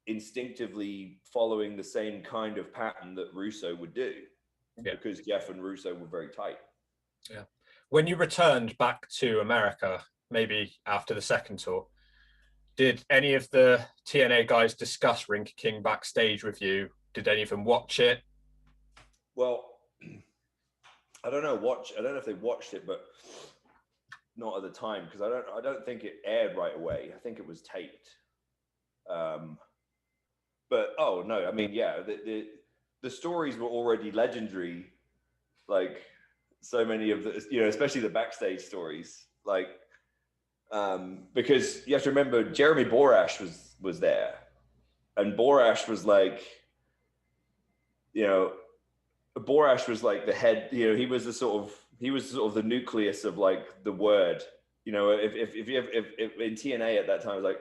B: instinctively following the same kind of pattern that Russo would do, because Jeff and Russo were very tight.
A: Yeah. When you returned back to America, maybe after the second tour, did any of the TNA guys discuss Ring King backstage with you? Did any of them watch it?
B: Well, I don't know if they watched it, but not at the time, because I don't think it aired right away. I think it was taped. But oh no, I mean, yeah, the stories were already legendary, like so many of the, especially the backstage stories, like because you have to remember Jeremy Borash was there, and Borash was like, Borash was like the head, he was sort of the nucleus of like the word, if in TNA at that time, it was like,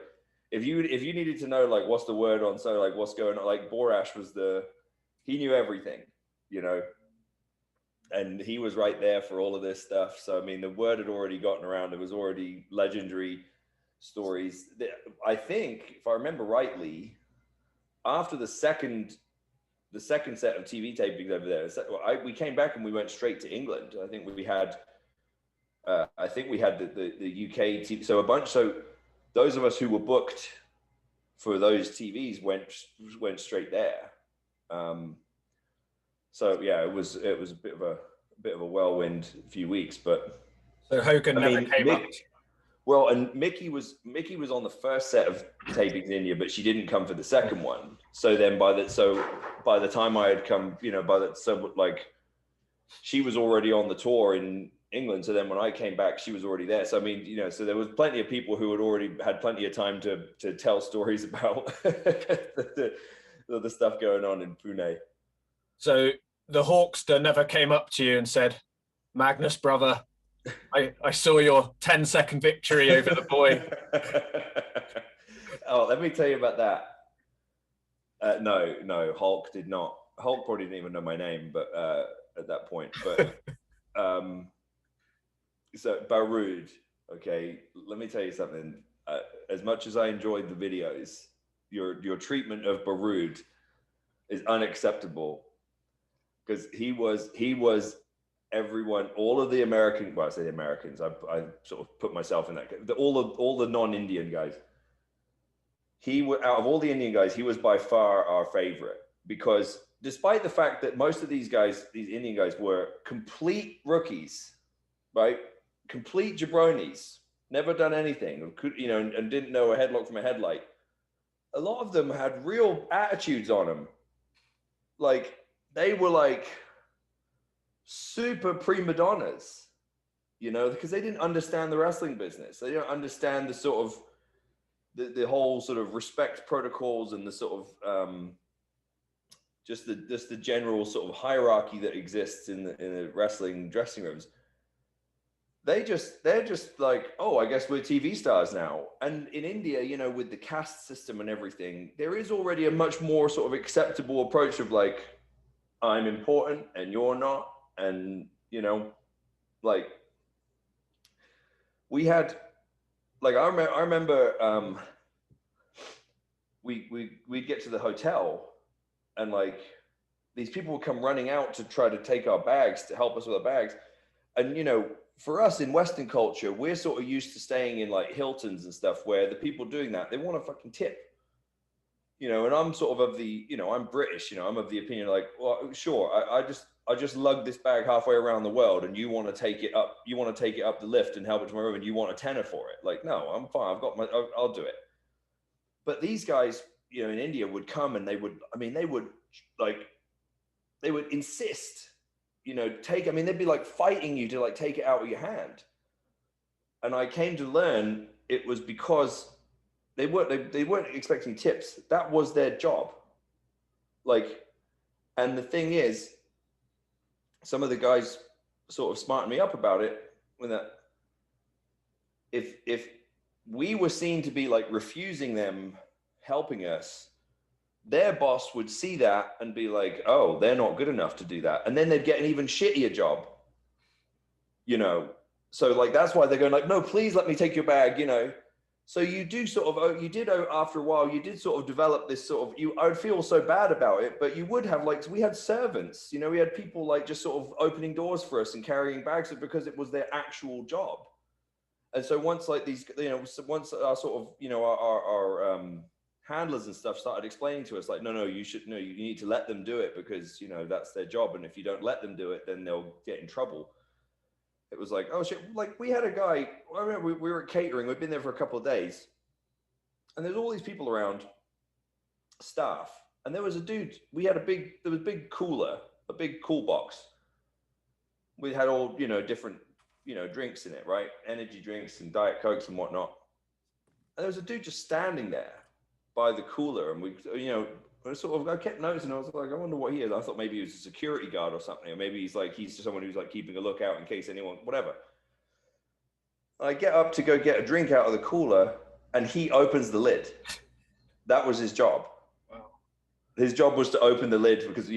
B: if you needed to know like what's the word on, so like what's going on, like Borash was he knew everything, and he was right there for all of this stuff. So I mean, the word had already gotten around. There was already legendary stories. I think, if I remember rightly, after the second set of TV tapings over there, we came back and we went straight to England. I think we had the UK TV. So those of us who were booked for those TVs went straight there. So yeah, it was a bit of a whirlwind few weeks, but
A: so Hogan never came up.
B: Well, and Mickey was on the first set of tapings in India, but she didn't come for the second one. So then by the time I had come, she was already on the tour in England. So then when I came back, she was already there. So I mean, so there was plenty of people who had already had plenty of time to tell stories about the stuff going on in Pune.
A: So the Hawkster never came up to you and said, Magnus, brother, I saw your 10-second victory over the boy.
B: Oh, let me tell you about that. No, Hulk did not. Hulk probably didn't even know my name, but at that point. But so Barud, okay, let me tell you something. As much as I enjoyed the videos, your treatment of Barud is unacceptable, because he was everyone, all of the American, well, I say the Americans, I sort of put myself in that, all the non-Indian guys. Out of all the Indian guys, he was by far our favorite, because despite the fact that most of these Indian guys were complete rookies, right? Complete jabronis, never done anything, and didn't know a headlock from a headlight. A lot of them had real attitudes on them. Like, they were like super prima donnas, because they didn't understand the wrestling business. They don't understand the sort of the whole sort of respect protocols and the sort of just the general sort of hierarchy that exists in the wrestling dressing rooms. They're just like, oh, I guess we're TV stars now. And in India, with the caste system and everything, there is already a much more sort of acceptable approach of like, I'm important and you're not. And, like, we had, like, I remember we'd get to the hotel, and like these people would come running out to try to take our bags, to help us with our bags. And, for us in Western culture, we're sort of used to staying in like Hiltons and stuff, where the people doing that, they want a fucking tip. And I'm sort of the, I'm British, I'm of the opinion like, well, sure, I just lugged this bag halfway around the world, and you want to take it up the lift and help it to my room, and you want a tenner for it. Like, no, I'm fine. I'll do it. But these guys, in India would come, and they would insist, they'd be like fighting you to like take it out of your hand. And I came to learn it was because they weren't expecting tips. That was their job. Like, and the thing is, some of the guys sort of smartened me up about it, when that if we were seen to be like refusing them helping us, their boss would see that and be like, oh, they're not good enough to do that. And then they'd get an even shittier job, So like, that's why they're going like, no, please let me take your bag, So you did after a while, you did sort of develop this sort of, I would feel so bad about it, but you would have like, we had servants, we had people like just sort of opening doors for us and carrying bags, because it was their actual job. And so once like these, once our sort of, our handlers and stuff started explaining to us like, no, you need to let them do it, because, that's their job. And if you don't let them do it, then they'll get in trouble. It was like, oh shit, like we had a guy, I remember we were at catering, we'd been there for a couple of days, and there's all these people around, staff, and there was a dude, there was a big cooler, a big cool box. We had all, different, drinks in it, right? Energy drinks and Diet Cokes and whatnot. And there was a dude just standing there by the cooler, and we, I kept noticing, I was like, I wonder what he is. I thought maybe he was a security guard or something, or maybe he's just someone who's like keeping a lookout in case anyone, whatever. I get up to go get a drink out of the cooler, and he opens the lid. That was his job.
A: Wow.
B: His job was to open the lid, because,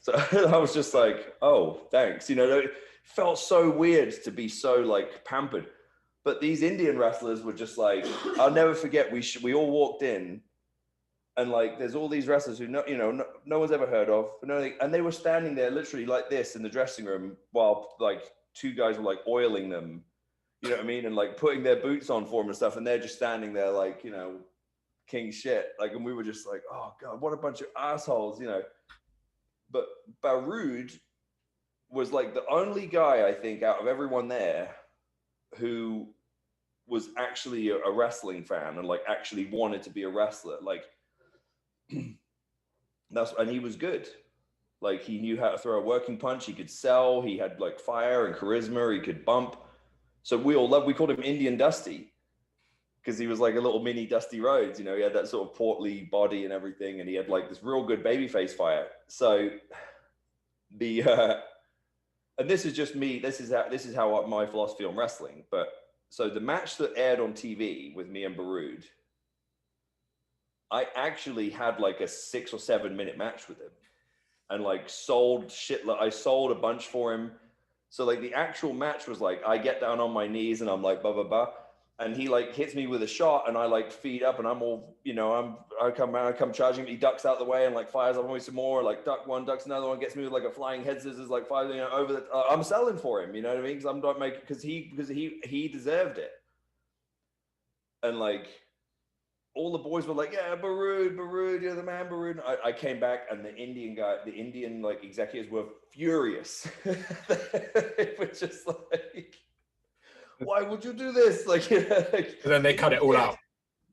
B: so I was just like, oh, thanks. It felt so weird to be so like pampered. But these Indian wrestlers were just like, I'll never forget, we all walked in, and like, there's all these wrestlers who no one's ever heard of, and they were standing there literally like this in the dressing room, while like two guys were like oiling them, and like putting their boots on for them and stuff, and they're just standing there like, king shit, like, and we were just like, oh god, what a bunch of assholes, But Barud was like the only guy, I think, out of everyone there who was actually a wrestling fan and like actually wanted to be a wrestler. Like, and he was good. Like, he knew how to throw a working punch. He could sell. He had like fire and charisma. He could bump. So we called him Indian Dusty, because he was like a little mini Dusty Rhodes. He had that sort of portly body and everything, and he had like this real good babyface fire. So and this is just me. This is how my philosophy on wrestling. But so the match that aired on TV with me and Barud, I actually had like a 6 or 7 minute match with him, and like sold shit. Like I sold a bunch for him. So like the actual match was like, I get down on my knees and I'm like, blah, blah, blah. And he like hits me with a shot, and I like feed up, and I'm all, you know, I come charging him. He ducks out the way and like fires up on me some more, like duck one, ducks another one, gets me with like a flying head scissors, like fire, you know, over the, I'm selling for him, you know what I mean? Because I'm not making, because he deserved it. And like, all the boys were like, yeah, Barood, you're the man, Barood. I came back, and the Indian like executives were furious. They were just like, why would you do this? Like, you know, like,
A: And then they cut it all out.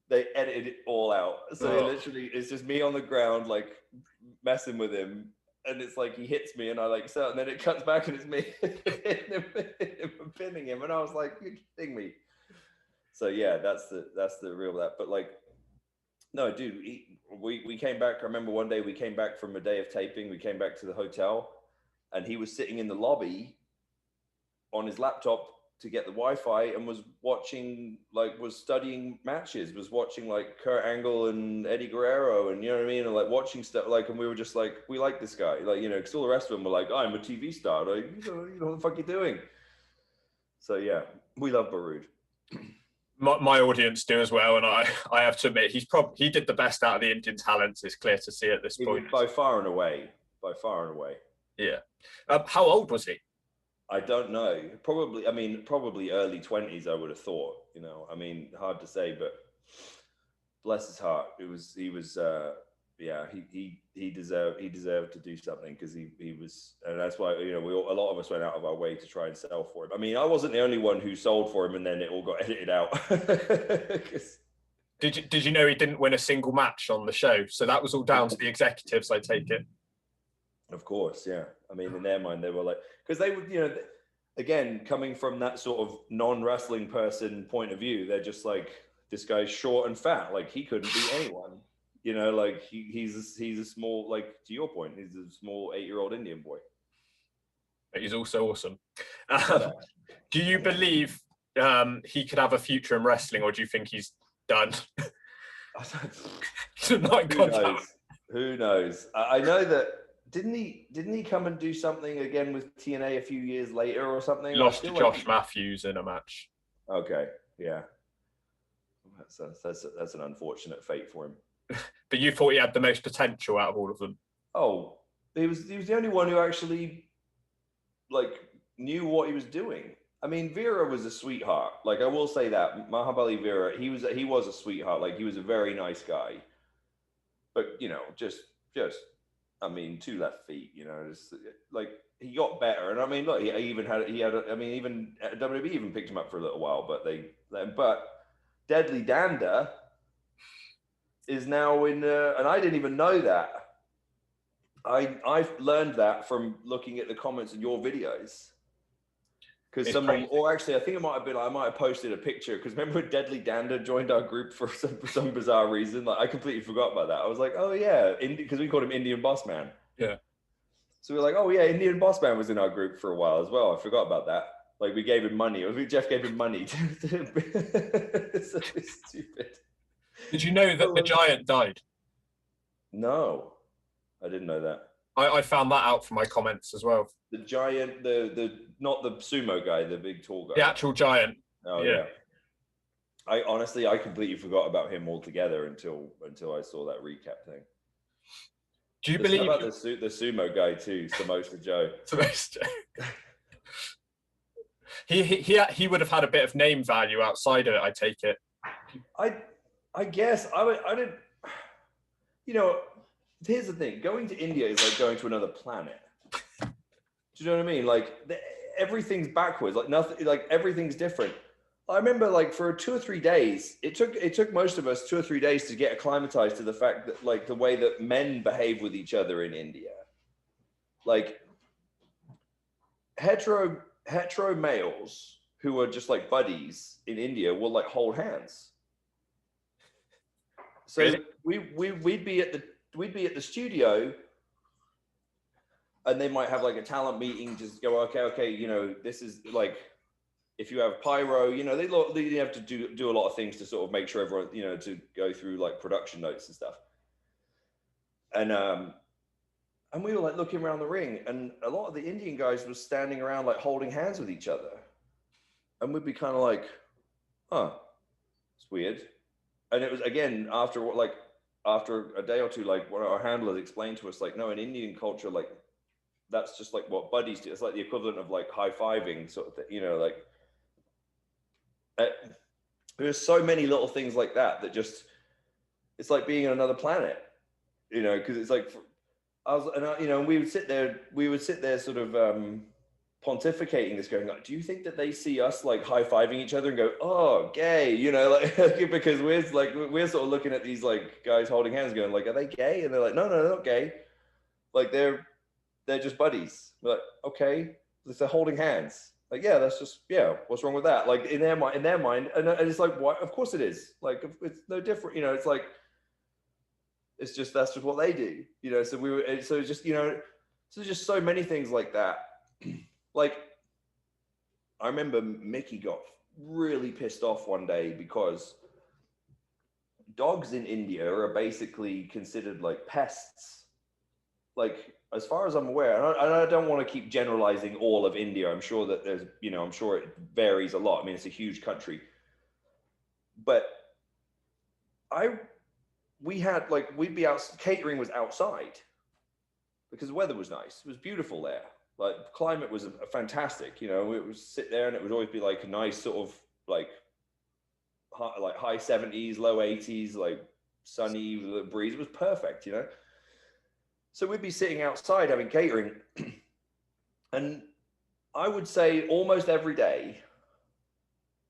B: They edited it all out. So literally, it's just me on the ground, like messing with him. And it's like, he hits me, and I like, so, and then it cuts back, and it's me pinning him. And I was like, you're kidding me. So yeah, that's the real that. But like, no, dude, we came back. I remember one day we came back from a day of taping. We came back to the hotel, and he was sitting in the lobby on his laptop to get the Wi-Fi, and was watching, like, was studying matches, was watching like Kurt Angle and Eddie Guerrero, and you know what I mean, and like watching stuff, like, and we were just like, we like this guy, like, you know, because all the rest of them were like, I'm a TV star, like, you know what the fuck you're doing. So yeah, we love Barood.
A: My audience do as well, and I have to admit, he did the best out of the Indian talents. It's clear to see at this point.
B: By far and away.
A: Yeah. How old was he?
B: I don't know. Probably early 20s, I would have thought, you know. I mean, hard to say, but bless his heart. He deserved to do something, because he was, and that's why, you know, a lot of us went out of our way to try and sell for him. I mean, I wasn't the only one who sold for him, and then it all got edited out.
A: Did you know he didn't win a single match on the show? So that was all down to the executives, I take it.
B: Of course, yeah. I mean, in their mind, they were like, because they would, you know, again, coming from that sort of non-wrestling person point of view, they're just like, this guy's short and fat, like he couldn't beat anyone. You know, like he's a small, like, to your point, he's a small 8-year-old Indian boy.
A: But he's also awesome. Do you believe he could have a future in wrestling, or do you think he's done?
B: Who knows? I know that didn't he come and do something again with TNA a few years later or something?
A: He lost to Josh Matthews in a match.
B: Okay, yeah. That's an unfortunate fate for him.
A: But you thought he had the most potential out of all of them.
B: Oh, he was the only one who actually, like, knew what he was doing. I mean, Vera was a sweetheart. Like, I will say that Mahabali Vera, he was a sweetheart. Like, he was a very nice guy. But, you know, just I mean, 2 left feet. You know, just, like, he got better. And I mean, look, even WWE even picked him up for a little while. But Deadly Danda is now in, and I didn't even know that. I've learned that from looking at the comments in your videos. Because someone, or actually, I think it might have been, I might have posted a picture. Because remember when Deadly Danda joined our group for some bizarre reason? Like, I completely forgot about that. I was like, oh yeah, because we called him Indian Boss Man.
A: Yeah. So
B: we were like, oh yeah, Indian Boss Man was in our group for a while as well. I forgot about that. Like, we gave him money. Jeff gave him money. It's so stupid.
A: Did you know that the Giant died?
B: No, I didn't know that.
A: I found that out from my comments as well.
B: The Giant, the not the sumo guy, the big tall guy.
A: The actual Giant.
B: Oh yeah. I completely forgot about him altogether until I saw that recap thing.
A: Do you believe
B: about the sumo guy too, Samosa Joe?
A: Samosa Joe. He would have had a bit of name value outside of it, I take it.
B: I guess I didn't. You know, here's the thing: going to India is like going to another planet. Do you know what I mean? Like everything's backwards. Like nothing. Like everything's different. I remember, like, for 2 or 3 days, it took most of us 2 or 3 days to get acclimatized to the fact that, like, the way that men behave with each other in India, like hetero males who are just like buddies in India will like hold hands. So really? we'd be at the studio, and they might have like a talent meeting, just go, okay, you know, this is like, if you have pyro, you know, they have to do a lot of things to sort of make sure everyone, you know, to go through like production notes and stuff. And we were like looking around the ring, and a lot of the Indian guys were standing around like holding hands with each other. And we'd be kind of like, huh, it's weird. And it was, again, after a day or two, like one of our handlers explained to us, like, no, in Indian culture, like that's just like what buddies do. It's like the equivalent of like high-fiving sort of thing, you know, like there's so many little things like that just, it's like being on another planet, you know, because it's like, you know, we would sit there sort of pontificating this, going like, do you think that they see us like high-fiving each other and go, oh, gay, you know, like because we're sort of looking at these like guys holding hands going like, are they gay? And they're like, no, they're not gay. Like they're just buddies. We're like, okay, they're holding hands. Like, yeah, that's just, yeah, what's wrong with that? Like in their mind, and it's like, what? Of course it is. Like it's no different, you know. It's like, it's just, that's just what they do, you know. So just, you know, so just so many things like that. Like, I remember Mickey got really pissed off one day because dogs in India are basically considered like pests. Like, as far as I'm aware, and I don't want to keep generalizing all of India. I'm sure that there's, you know, I'm sure it varies a lot. I mean, it's a huge country. But we had like, we'd be out, catering was outside because the weather was nice. It was beautiful there. Like the climate was fantastic, you know. It would sit there and it would always be like a nice sort of like high 70s, low 80s, like sunny with a breeze. It was perfect, you know. So we'd be sitting outside having catering, and I would say almost every day,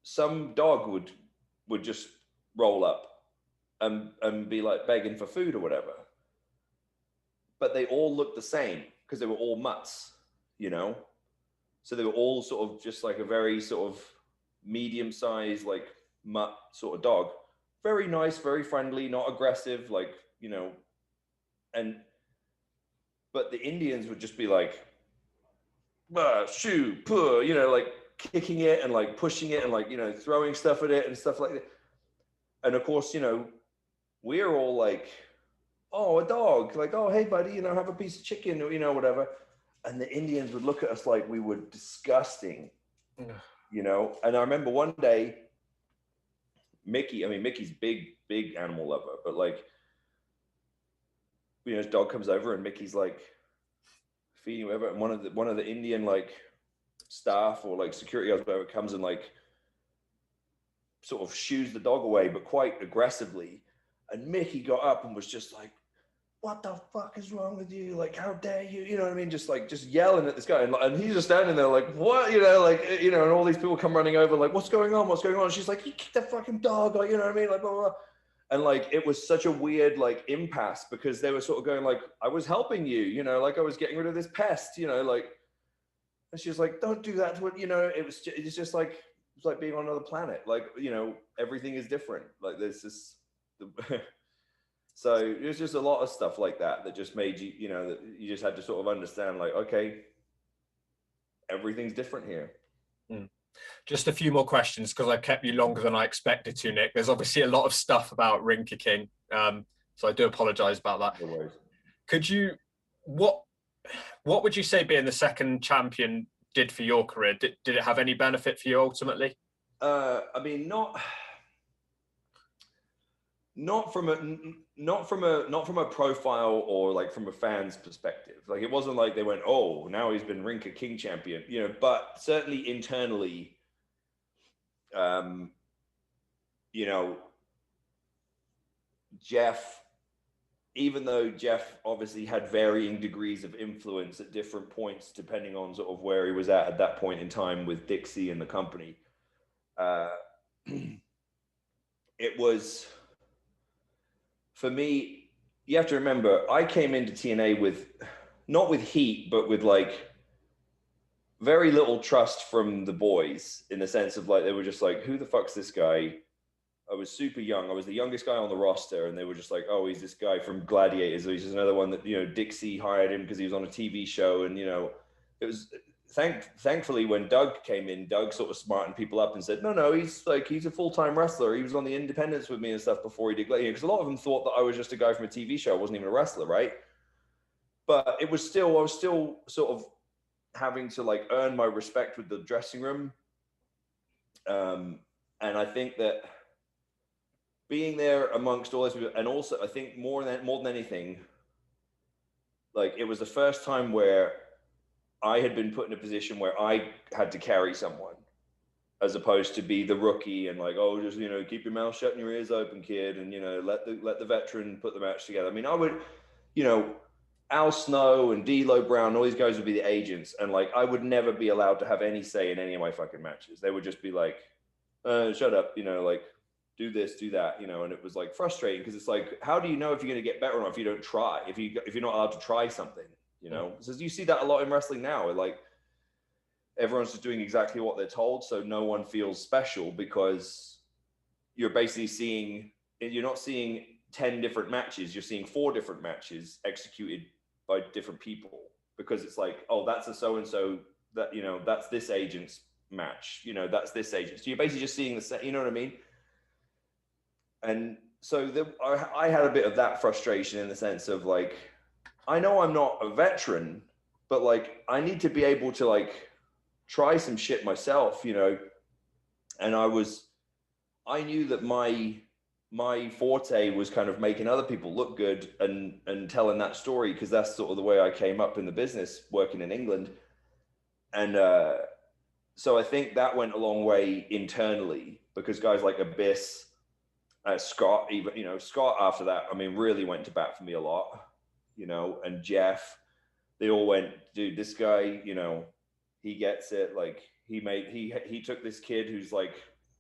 B: some dog would just roll up and be like begging for food or whatever. But they all looked the same because they were all mutts, you know? So they were all sort of just like a very sort of medium-sized, like mutt sort of dog. Very nice, very friendly, not aggressive, like, you know, but the Indians would just be like, shoo, puh, you know, like kicking it and like pushing it and like, you know, throwing stuff at it and stuff like that. And of course, you know, we're all like, oh, a dog, like, oh, hey, buddy, you know, have a piece of chicken, or, you know, whatever. And the Indians would look at us like we were disgusting, you know. And I remember one day, Mickey's big animal lover, but like, you know, his dog comes over and Mickey's like feeding whatever, and one of the Indian like staff or like security guards, whatever, comes and like sort of shoos the dog away, but quite aggressively. And Mickey got up and was just like, what the fuck is wrong with you? Like, how dare you? You know what I mean? Just yelling at this guy. And he's just standing there like, what? You know, like, you know, and all these people come running over like, what's going on? What's going on? And she's like, you kicked the fucking dog. Like, you know what I mean? Like, blah, blah, blah. And like, it was such a weird like impasse because they were sort of going like, I was helping you, you know, like I was getting rid of this pest, you know, like, and she was like, don't do that to it. You know, it's just like, it's like being on another planet. Like, you know, everything is different. Like there's this, so there's just a lot of stuff like that just made you, you know, that you just had to sort of understand like, okay, everything's different here.
A: Just a few more questions because I kept you longer than I expected to, Nick. There's obviously a lot of stuff about ring kicking, so I do apologize about that.
B: No worries.
A: Could you, what would you say being the second champion did for your career? Did it have any benefit for you ultimately?
B: I mean, not from a profile or like from a fan's perspective. Like it wasn't like they went, oh, now he's been Ring King champion, you know. But certainly internally, you know, Jeff, even though Jeff obviously had varying degrees of influence at different points, depending on sort of where he was at that point in time with Dixie and the company, it was, for me, you have to remember, I came into TNA with, not with heat, but with like very little trust from the boys, in the sense of like, they were just like, who the fuck's this guy? I was super young. I was the youngest guy on the roster, and they were just like, oh, he's this guy from Gladiators. He's just another one that, you know, Dixie hired him because he was on a TV show. And, you know, it was, thankfully, when Doug came in, Doug sort of smartened people up and said, no, he's a full-time wrestler. He was on the Independents with me and stuff before he did, because a lot of them thought that I was just a guy from a TV show. I wasn't even a wrestler, right? But I was still sort of having to like earn my respect with the dressing room. And I think that being there amongst all those people, and also I think more than anything, like it was the first time where I had been put in a position where I had to carry someone, as opposed to be the rookie and like, oh, just, keep your mouth shut and your ears open, kid. And, let the veteran put the match together. I mean, I would, Al Snow and D'Lo Brown, all these guys would be the agents. And like, I would never be allowed to have any say in any of my fucking matches. They would just be like, shut up, like do this, do that, and it was like frustrating because it's like, how do you know if you're going to get better or not if you don't try, if you're not allowed to try something? So you see that a lot in wrestling now. Like everyone's just doing exactly what they're told, so no one feels special because you're basically you're not seeing 10 different matches, you're seeing 4 different matches executed by different people, because it's like, oh, that's a so-and-so, that, that's this agent's match, that's this agent. So you're basically just seeing the set, you know what I mean? And so I had a bit of that frustration in the sense of like, I know I'm not a veteran, but like I need to be able to like try some shit myself, and I knew that my forte was kind of making other people look good and telling that story, because that's sort of the way I came up in the business working in England. And so I think that went a long way internally, because guys like Abyss, Scott, even, Scott after that, I mean, really went to bat for me a lot. And Jeff, they all went, dude, this guy, he gets it. Like he took this kid who's like,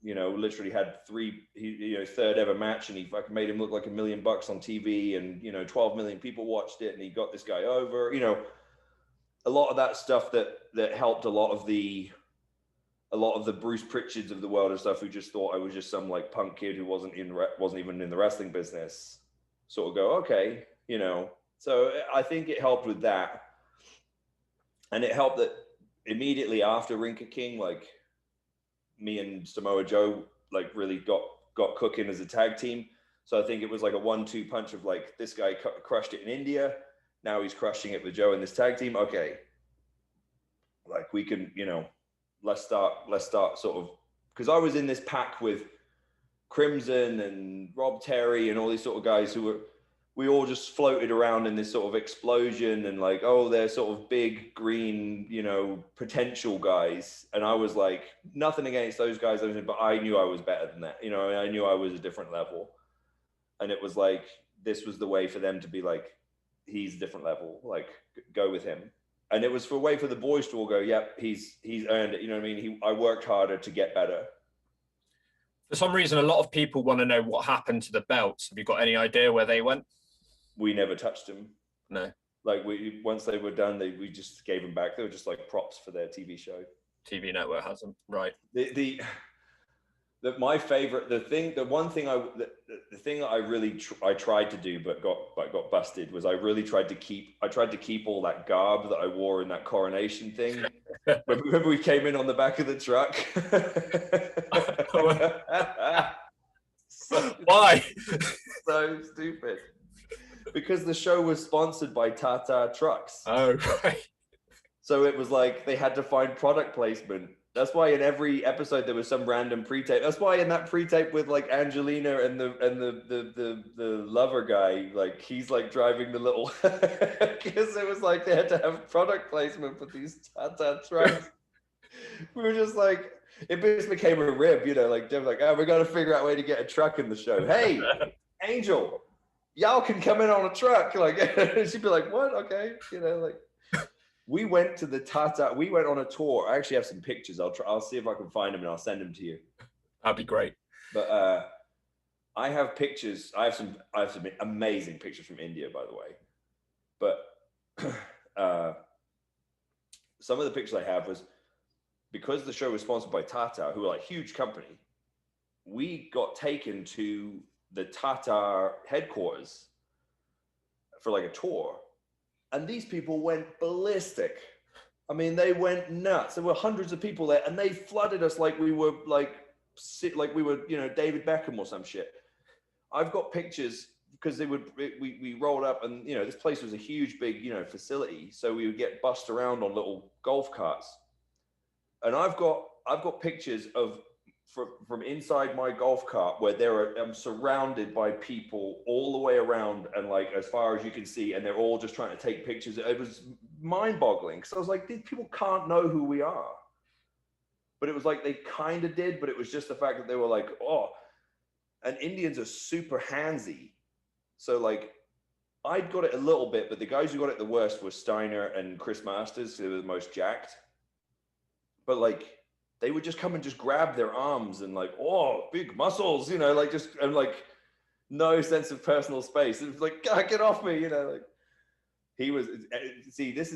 B: literally had third ever match, and he fucking made him look like $1 million on TV, and 12 million people watched it, and he got this guy over. A lot of that stuff that helped a lot of the Bruce Pritchards of the world and stuff, who just thought I was just some like punk kid who wasn't even in the wrestling business, sort of go, okay, So I think it helped with that. And it helped that immediately after Rinka King, like me and Samoa Joe, like really got cooking as a tag team. So I think it was like a 1-2 punch of like, this guy crushed it in India. Now he's crushing it with Joe in this tag team. Okay. Like we can, let's start sort of, because I was in this pack with Crimson and Rob Terry and all these sort of guys we all just floated around in this sort of explosion, and like, oh, they're sort of big green, potential guys. And I was like, nothing against those guys, but I knew I was better than that. I knew I was a different level. And it was like, this was the way for them to be like, he's a different level, like go with him. And it was for a way for the boys to all go, yep, he's earned it. You know what I mean? I worked harder to get better.
A: For some reason, a lot of people want to know what happened to the belts. Have you got any idea where they went?
B: We never touched them.
A: No.
B: Like once they were done, we just gave them back. They were just like props for their TV show.
A: TV network has them, right?
B: My favorite, the thing that I really I tried to do but got busted was I tried to keep all that garb that I wore in that coronation thing. Remember we came in on the back of the truck.
A: Why?
B: So stupid. Because the show was sponsored by Tata Trucks.
A: Oh, right.
B: So it was like they had to find product placement. That's why in every episode there was some random pre-tape. That's why in that pre-tape with like Angelina and the lover guy, like he's like driving the little, because it was like they had to have product placement for these Tata trucks. We were just like, it just became a rib, like Jim, like, oh, we got to figure out a way to get a truck in the show. Hey, Angel, y'all can come in on a truck. Like she'd be like, what? Okay, like. We went to the Tata. We went on a tour. I actually have some pictures. I'll see if I can find them and I'll send them to you.
A: That'd be great.
B: But I have pictures. I have some amazing pictures from India, by the way. But some of the pictures I have was because the show was sponsored by Tata, who are like a huge company. We got taken to the Tata headquarters for like a tour. And these people went ballistic. I mean, they went nuts. There were hundreds of people there, and they flooded us like we were David Beckham or some shit. I've got pictures because we rolled up, and this place was a huge, big facility, so we would get bussed around on little golf carts, and I've got pictures of from inside my golf cart where I'm surrounded by people all the way around and like as far as you can see, and they're all just trying to take pictures. It was mind-boggling because I was like, these people can't know who we are. But it was like they kind of did, but it was just the fact that they were like, oh, and Indians are super handsy. So like I'd got it a little bit, but the guys who got it the worst were Steiner and Chris Masters, who were the most jacked. But like they would just come and just grab their arms and like, oh, big muscles, like just, and like no sense of personal space. It was like, God, get off me, like he was, see, this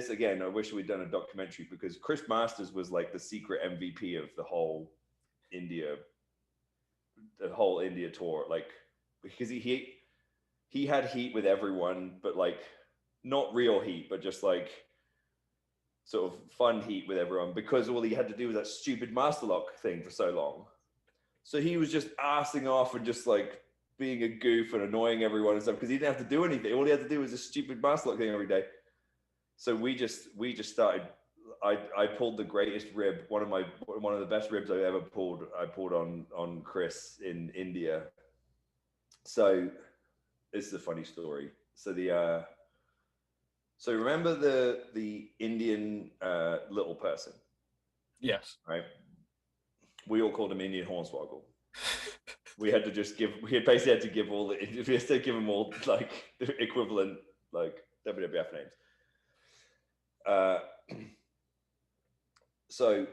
B: again, I wish we'd done a documentary because Chris Masters was like the secret MVP of the whole India tour. Like, because he had heat with everyone, but like not real heat, but just like, sort of fun heat with everyone because all he had to do was that stupid master lock thing for so long. So he was just arsing off and just like being a goof and annoying everyone and stuff because he didn't have to do anything. All he had to do was a stupid master lock thing every day. So we just started. I pulled the greatest rib, one of the best ribs I've ever pulled. I pulled on Chris in India. So this is a funny story. So remember the Indian little person?
A: Yes.
B: Right. We all called him Indian Hornswoggle. We basically had to give all like the equivalent like WWF names. So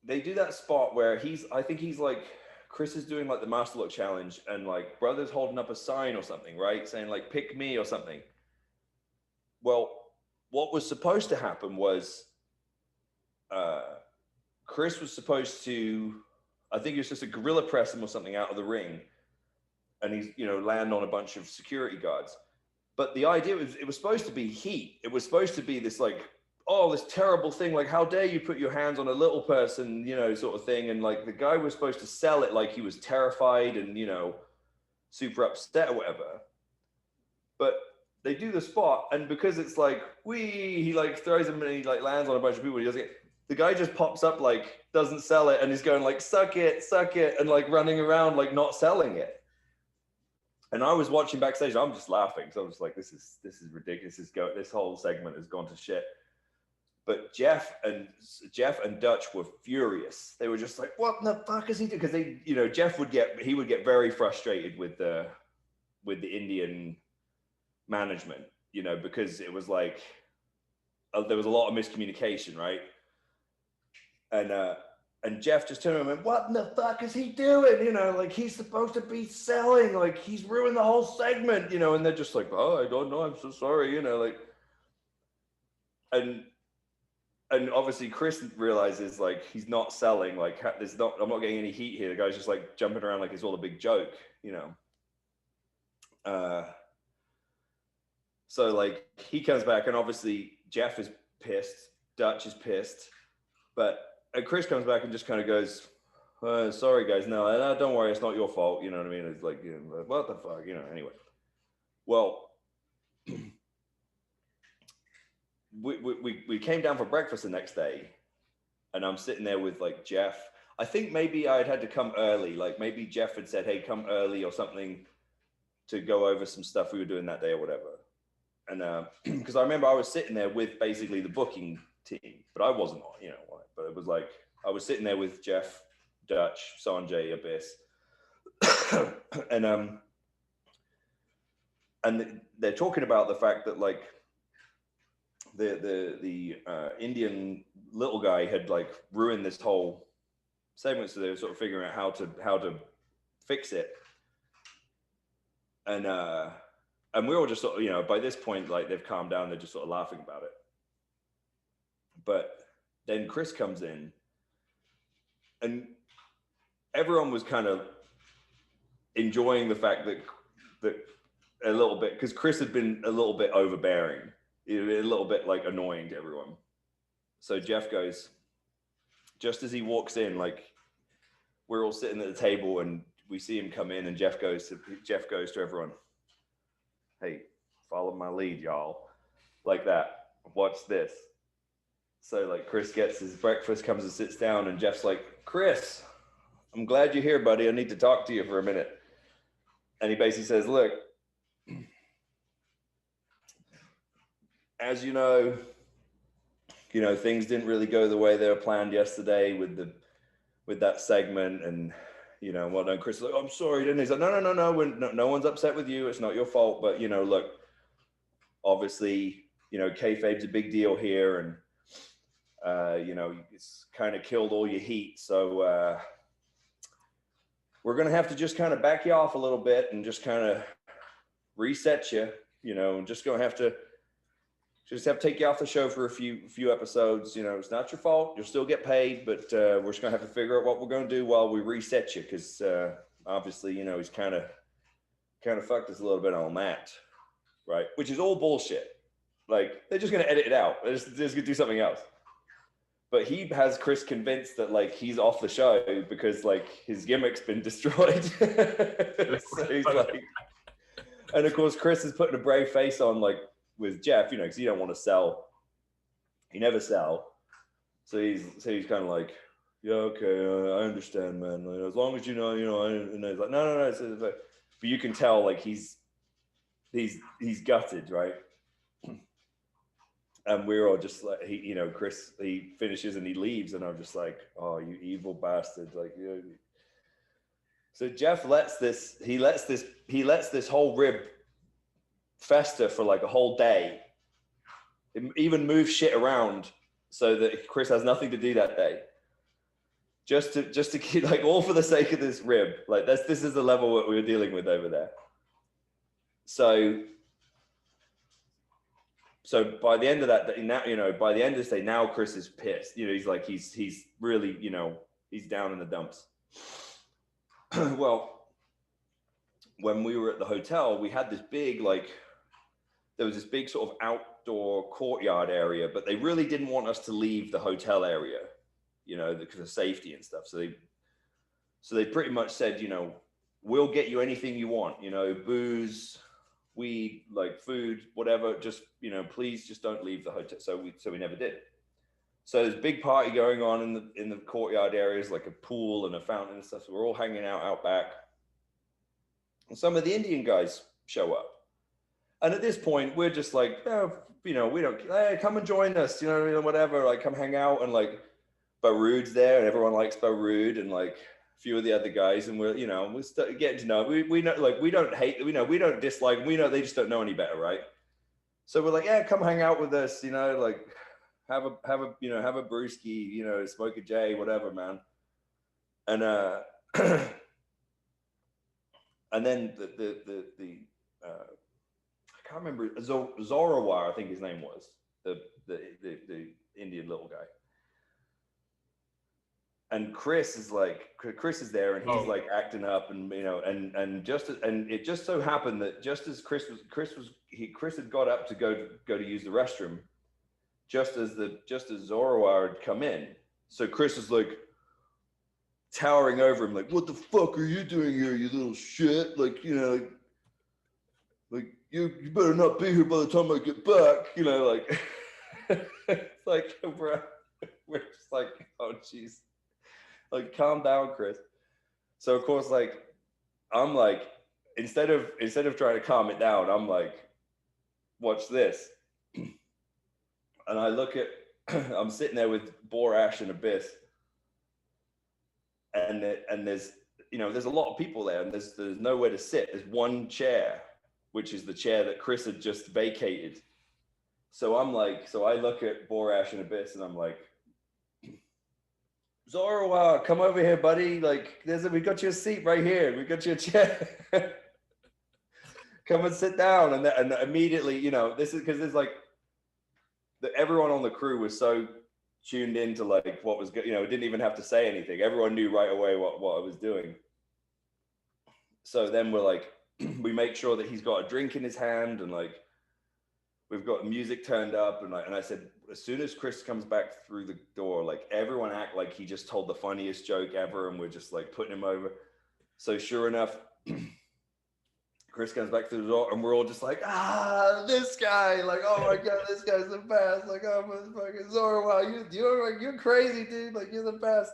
B: they do that spot where I think he's like, Chris is doing like the Master Lock Challenge and like Brother's holding up a sign or something, right? Saying like, pick me or something. Well, what was supposed to happen was Chris was supposed to, I think it was just a gorilla press him or something out of the ring, and he's land on a bunch of security guards. But the idea was it was supposed to be heat. It was supposed to be this like, oh, this terrible thing, like how dare you put your hands on a little person, sort of thing. And like the guy was supposed to sell it like he was terrified and super upset or whatever. But they do the spot, and because it's like he like throws him and he like lands on a bunch of people. He doesn't get, the guy just pops up, like doesn't sell it, and he's going like suck it, and like running around like not selling it. And I was watching backstage. I'm just laughing because I was like, this is ridiculous. This whole segment has gone to shit. But Jeff and Dutch were furious. They were just like, what the fuck is he doing? Because they, Jeff would get very frustrated with the Indian management, because it was like there was a lot of miscommunication, right? And Jeff just turned around and went, what the fuck is he doing? Like he's supposed to be selling, like he's ruined the whole segment, and they're just like, oh, I don't know, I'm so sorry, like, and obviously Chris realizes like he's not selling, like I'm not getting any heat here. The guy's just like jumping around like it's all a big joke, So like he comes back, and obviously Jeff is pissed, Dutch is pissed, and Chris comes back and just kind of goes, sorry guys, no, don't worry, it's not your fault, you know what I mean? It's like, what the fuck, anyway. Well, we came down for breakfast the next day, and I'm sitting there with like Jeff. I think maybe I'd had to come early, like maybe Jeff had said, hey, come early or something to go over some stuff we were doing that day or whatever. And because I remember I was sitting there with basically the booking team, but I wasn't on, but it was like I was sitting there with Jeff, Dutch, Sanjay, Abyss, and they're talking about the fact that like the Indian little guy had like ruined this whole segment, so they were sort of figuring out how to fix it, and we're all just sort of, by this point, like they've calmed down, they're just sort of laughing about it. But then Chris comes in, and everyone was kind of enjoying the fact that a little bit, because Chris had been a little bit overbearing, a little bit like annoying to everyone. So Jeff goes, just as he walks in, like we're all sitting at the table and we see him come in, and Jeff goes to everyone, hey, follow my lead, y'all. Like that. Watch this. So like Chris gets his breakfast, comes and sits down, and Jeff's like, Chris, I'm glad you're here, buddy. I need to talk to you for a minute. And he basically says, look, as you know, things didn't really go the way they were planned yesterday with that segment, and whatnot. Chris is like, oh, I'm sorry, didn't he? He's like, no, no one's upset with you. It's not your fault. But look, obviously, kayfabe's a big deal here, and it's kind of killed all your heat. So we're gonna have to just kind of back you off a little bit and just kind of reset you. Just gonna have to take you off the show for a few episodes. It's not your fault. You'll still get paid, but we're just gonna have to figure out what we're gonna do while we reset you, because obviously, he's kind of fucked us a little bit on that, right? Which is all bullshit. Like, they're just gonna edit it out. They're just gonna do something else. But he has Chris convinced that like he's off the show because like his gimmick's been destroyed. So he's like, and of course Chris is putting a brave face on, like, with Jeff, because you don't want to sell. You never sell. So he's kind of like, yeah, okay, I understand, man. Like, as long as and he's like, no. But you can tell like he's gutted, right? And we're all just like, Chris, he finishes and he leaves, and I'm just like, oh, you evil bastard! Like, So Jeff lets this whole rib fester for like a whole day. It even moves shit around so that Chris has nothing to do that day. Just to keep, like, all for the sake of this rib. Like, this is the level that we were dealing with over there. So by the end of that, by the end of this day, now Chris is pissed. He's like, he's really, he's down in the dumps. Well, when we were at the hotel, we had this big, there was this big sort of outdoor courtyard area, but they really didn't want us to leave the hotel area, because of safety and stuff. So they pretty much said, we'll get you anything you want, booze, weed, like food, whatever, just, please just don't leave the hotel. So we never did. So there's a big party going on in the courtyard areas, like a pool and a fountain and stuff. So we're all hanging out back. And some of the Indian guys show up. And at this point, we're just like, oh, we don't, hey, come and join us, whatever, like, come hang out. And like, Barud's there, and everyone likes Barud, and like a few of the other guys, and we're, we're getting to know. We know, like, we don't hate, we don't dislike, we know they just don't know any better, right? So we're like, yeah, come hang out with us, like, have a brewski, smoke a J, whatever, man. And and then the I can't remember, Zorawar, I think his name was, the Indian little guy. And Chris is there, and he's like acting up, and and it just so happened that just as Chris had got up to go to use the restroom, just as Zorawar had come in. So Chris was like towering over him, like, what the fuck are you doing here, you little shit? Like, like you better not be here by the time I get back, like. It's like, bro, we're just like, oh jeez, like, calm down, Chris. So of course, like, I'm like, instead of trying to calm it down, I'm like, watch this. And I look at, I'm sitting there with Borash and Abyss, and there's a lot of people there, and there's nowhere to sit. There's one chair, which is the chair that Chris had just vacated. So I'm like, I look at Borash and Abyss, and I'm like, Zoro, come over here, buddy. Like, we got you a seat right here. We got you a chair. Come and sit down. And immediately, this is because there's like, everyone on the crew was so tuned into like what was good, didn't even have to say anything. Everyone knew right away what I was doing. So then we're like, we make sure that he's got a drink in his hand, and like, we've got music turned up, and I said, as soon as Chris comes back through the door, like everyone act like he just told the funniest joke ever, and we're just like putting him over. So sure enough, Chris comes back through the door, and we're all just like, this guy, like, oh my god, this guy's the best. Like, oh motherfucker, Zoro, wow, you're crazy, dude. Like, you're the best.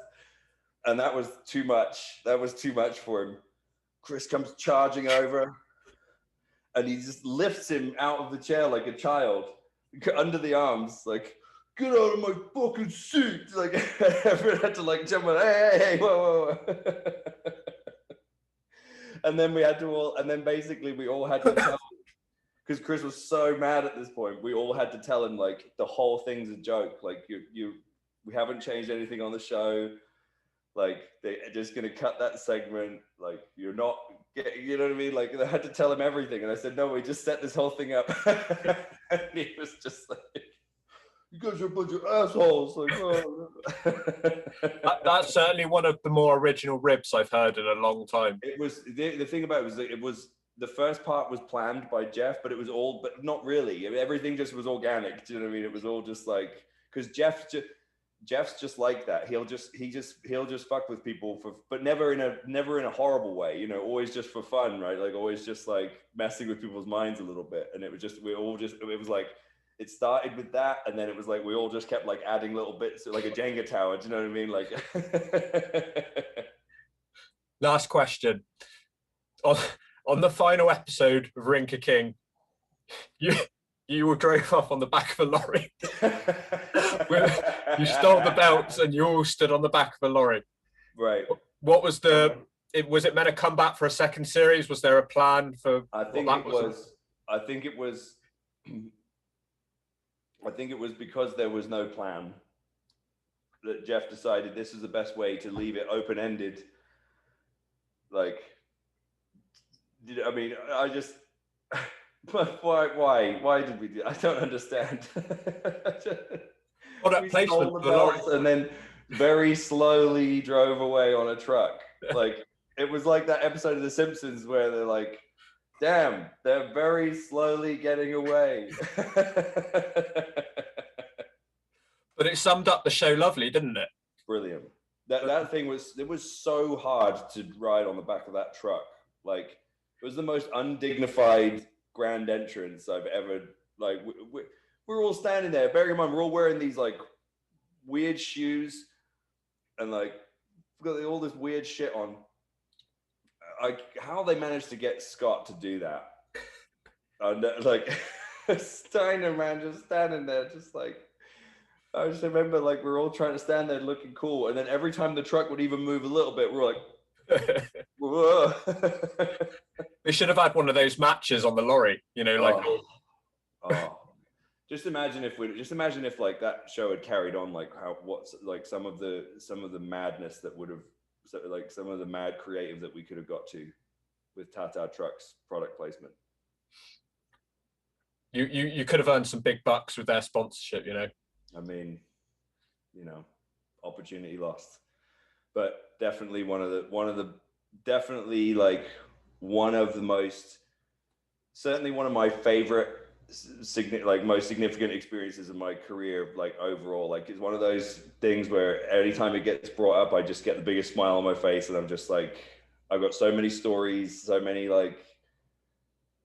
B: And that was too much. That was too much for him. Chris comes charging over, and he just lifts him out of the chair like a child, under the arms, like, get out of my fucking seat. Like, everyone had to like jump on, hey, whoa. And then we all had to tell, because Chris was so mad at this point, we all had to tell him, like, the whole thing's a joke. Like, we haven't changed anything on the show. Like, they're just going to cut that segment. Like, you're not, you know what I mean? Like, they had to tell him everything. And I said, no, we just set this whole thing up. And he was just like, you guys are a bunch of assholes. Like, oh.
A: That's certainly one of the more original ribs I've heard in a long time.
B: It was, the thing about it was that the first part was planned by Jeff, but not really. I mean, everything just was organic. Do you know what I mean? It was all just like, because Jeff's just like that. He'll just fuck with people but never in a horrible way, you know, always just for fun, right? Like, always just like messing with people's minds a little bit. And it was like, it started with that, and then it was like we all just kept like adding little bits, like a Jenga tower. Do you know what I mean? Like,
A: last question. On the final episode of Ring of King, you were drove off on the back of a lorry. You stole the belts, and you all stood on the back of a lorry.
B: Right.
A: What was was it meant to come back for a second series? Was there a plan for? I think it was because there was no plan that Jeff decided this is the best way to leave it open-ended. Like, I mean, I just, why did we do? I don't understand. Well, that
B: we
A: placement
B: stole the belts and then very slowly drove away on a truck. Like, it was like that episode of The Simpsons where they're like, damn, they're very slowly getting away.
A: But it summed up the show lovely, didn't it?
B: Brilliant. That thing was so hard to ride on the back of that truck. Like, it was the most undignified grand entrance I've ever, like, we're all standing there. Bearing in mind, we're all wearing these like weird shoes and like we've got all this weird shit on. Like, how they managed to get Scott to do that? And like Steiner, man, just standing there, just like, I just remember, like, we're all trying to stand there looking cool, and then every time the truck would even move a little bit, we're like, whoa.
A: We should have had one of those matches on the lorry, you know, like.
B: Just imagine if like that show had carried on, like some of the madness that would have, like some of the mad creative that we could have got to with Tata Trucks product placement.
A: You could have earned some big bucks with their sponsorship, you know.
B: I mean, you know, opportunity lost. But definitely one of the most, certainly one of my favorite, like, most significant experiences in my career, like, overall. Like, it's one of those things where anytime it gets brought up, I just get the biggest smile on my face, and I'm just like, I've got so many stories, made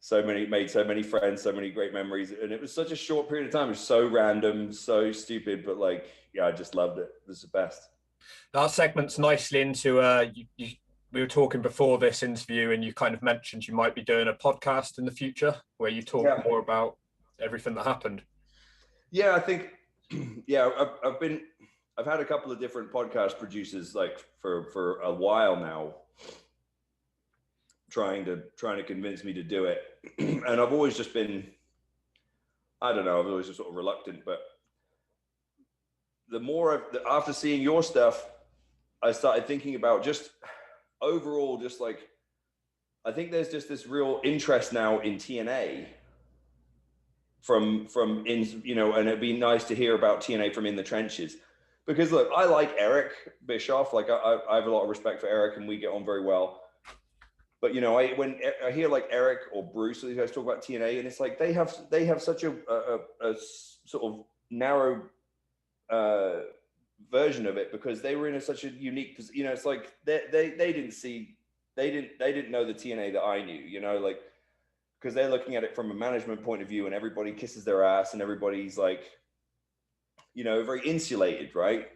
B: so many friends, so many great memories, and it was such a short period of time. It was so random, so stupid, but like, yeah, I just loved it. It was the best.
A: That segment's nicely into we were talking before this interview, and you kind of mentioned you might be doing a podcast in the future where you talk more about everything that happened. Yeah,
B: I think, I've had a couple of different podcast producers, like, for a while now, trying to convince me to do it. And I've always just been, I don't know, I've always just sort of reluctant, but after seeing your stuff, I started thinking about just overall, just like, I think there's just this real interest now in TNA from in, you know, and it'd be nice to hear about TNA from in the trenches. Because look, I like Eric Bischoff, like I have a lot of respect for Eric, and we get on very well. But you know, when I hear like Eric or Bruce, these guys talk about TNA, and it's like they have such a sort of narrow version of it, because they were in such a unique position. You know, it's like they didn't know the TNA that I knew. You know, like, because they're looking at it from a management point of view, and everybody kisses their ass, and everybody's like, you know, very insulated, right?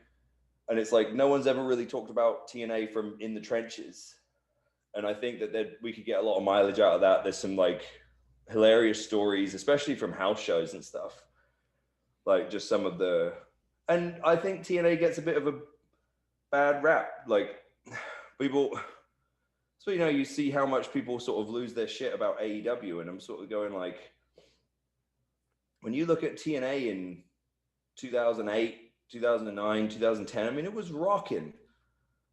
B: And it's like no one's ever really talked about TNA from in the trenches. And I think that we could get a lot of mileage out of that. There's some like hilarious stories, especially from house shows and stuff. Like just some of the, and I think TNA gets a bit of a bad rap. Like people, so you know, you see how much people sort of lose their shit about AEW, and I'm sort of going like, when you look at TNA in 2008, 2009, 2010, I mean, it was rocking.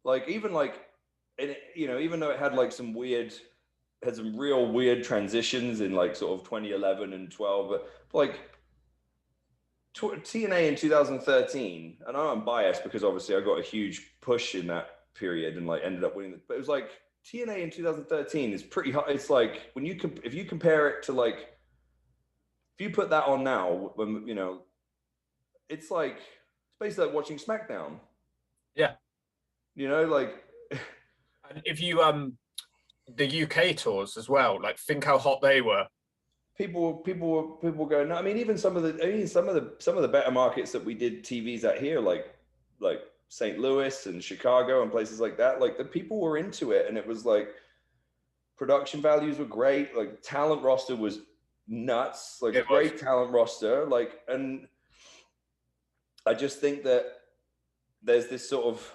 B: Like even like, and it, you know, even though it had like some real weird transitions in like sort of 2011 and 12, but like TNA in 2013, and I'm biased because obviously I got a huge push in that period and like ended up winning, but it was like TNA in 2013 is pretty hot. It's like when if you compare it to like, if you put that on now, when you know, it's like, it's basically like watching SmackDown.
A: Yeah.
B: You know, like,
A: and if you the UK tours as well, like think how hot they were.
B: People go, no, I mean, even some of the better markets that we did TVs at here, like St. Louis and Chicago and places like that, like the people were into it, and it was like production values were great, like talent roster was nuts, like a great talent roster, like, and I just think that there's this sort of,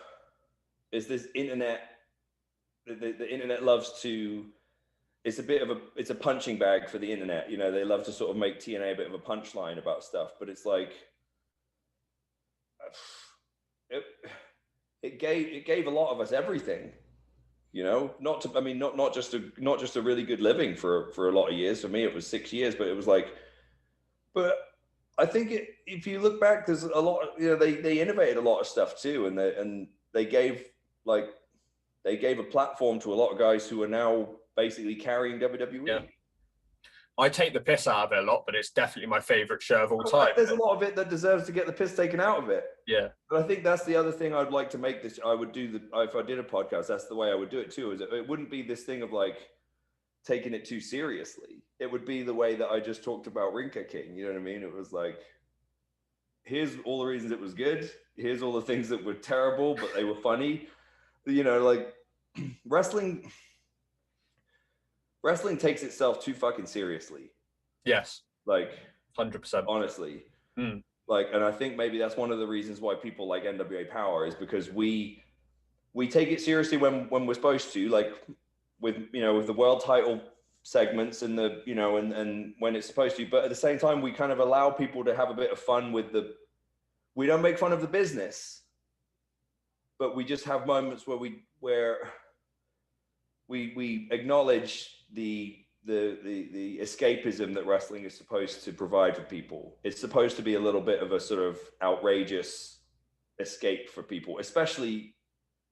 B: is this internet, the internet loves to, it's a punching bag for the internet. You know, they love to sort of make TNA a bit of a punchline about stuff, but it's like, it gave a lot of us everything, you know, not just a really good living for a lot of years. For me, it was 6 years, but it was like, but I think if you look back, there's a lot, you know, they innovated a lot of stuff too. And they gave a platform to a lot of guys who are now basically carrying WWE.
A: Yeah. I take the piss out of it a lot, but it's definitely my favorite show of all time.
B: There's a lot of it that deserves to get the piss taken out of it.
A: Yeah.
B: But I think that's the other thing I'd like to make this. I would do if I did a podcast, that's the way I would do it too. Is it wouldn't be this thing of like taking it too seriously. It would be the way that I just talked about Rinka King. You know what I mean? It was like, here's all the reasons it was good. Here's all the things that were terrible, but they were funny. You know, like wrestling takes itself too fucking seriously.
A: Yes.
B: Like
A: 100%.
B: Honestly. Like, and I think maybe that's one of the reasons why people like NWA Power, is because we take it seriously when we're supposed to, like with, you know, with the world title segments and the, you know, and when it's supposed to, but at the same time, we kind of allow people to have a bit of fun with we don't make fun of the business, but we just have moments where we acknowledge the escapism that wrestling is supposed to provide for people. It's supposed to be a little bit of a sort of outrageous escape for people, especially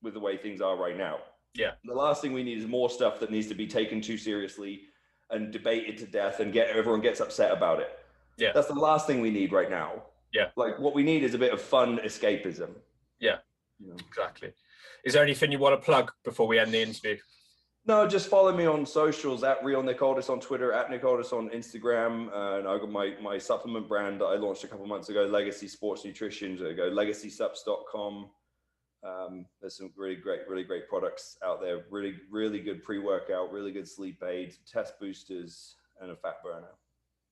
B: with the way things are right now.
A: Yeah.
B: The last thing we need is more stuff that needs to be taken too seriously and debated to death and everyone gets upset about it.
A: Yeah.
B: That's the last thing we need right now.
A: Yeah.
B: Like what we need is a bit of fun escapism.
A: Yeah. You know? Exactly. Is there anything you want to plug before we end the interview?
B: No, just follow me on socials at Real Nick Aldis on Twitter, at Nick Aldis on Instagram. And I got my supplement brand that I launched a couple months ago, Legacy Sports Nutrition. So go legacysups.com. There's some really great products out there. Really good pre-workout, really good sleep aids, test boosters, and a fat burner.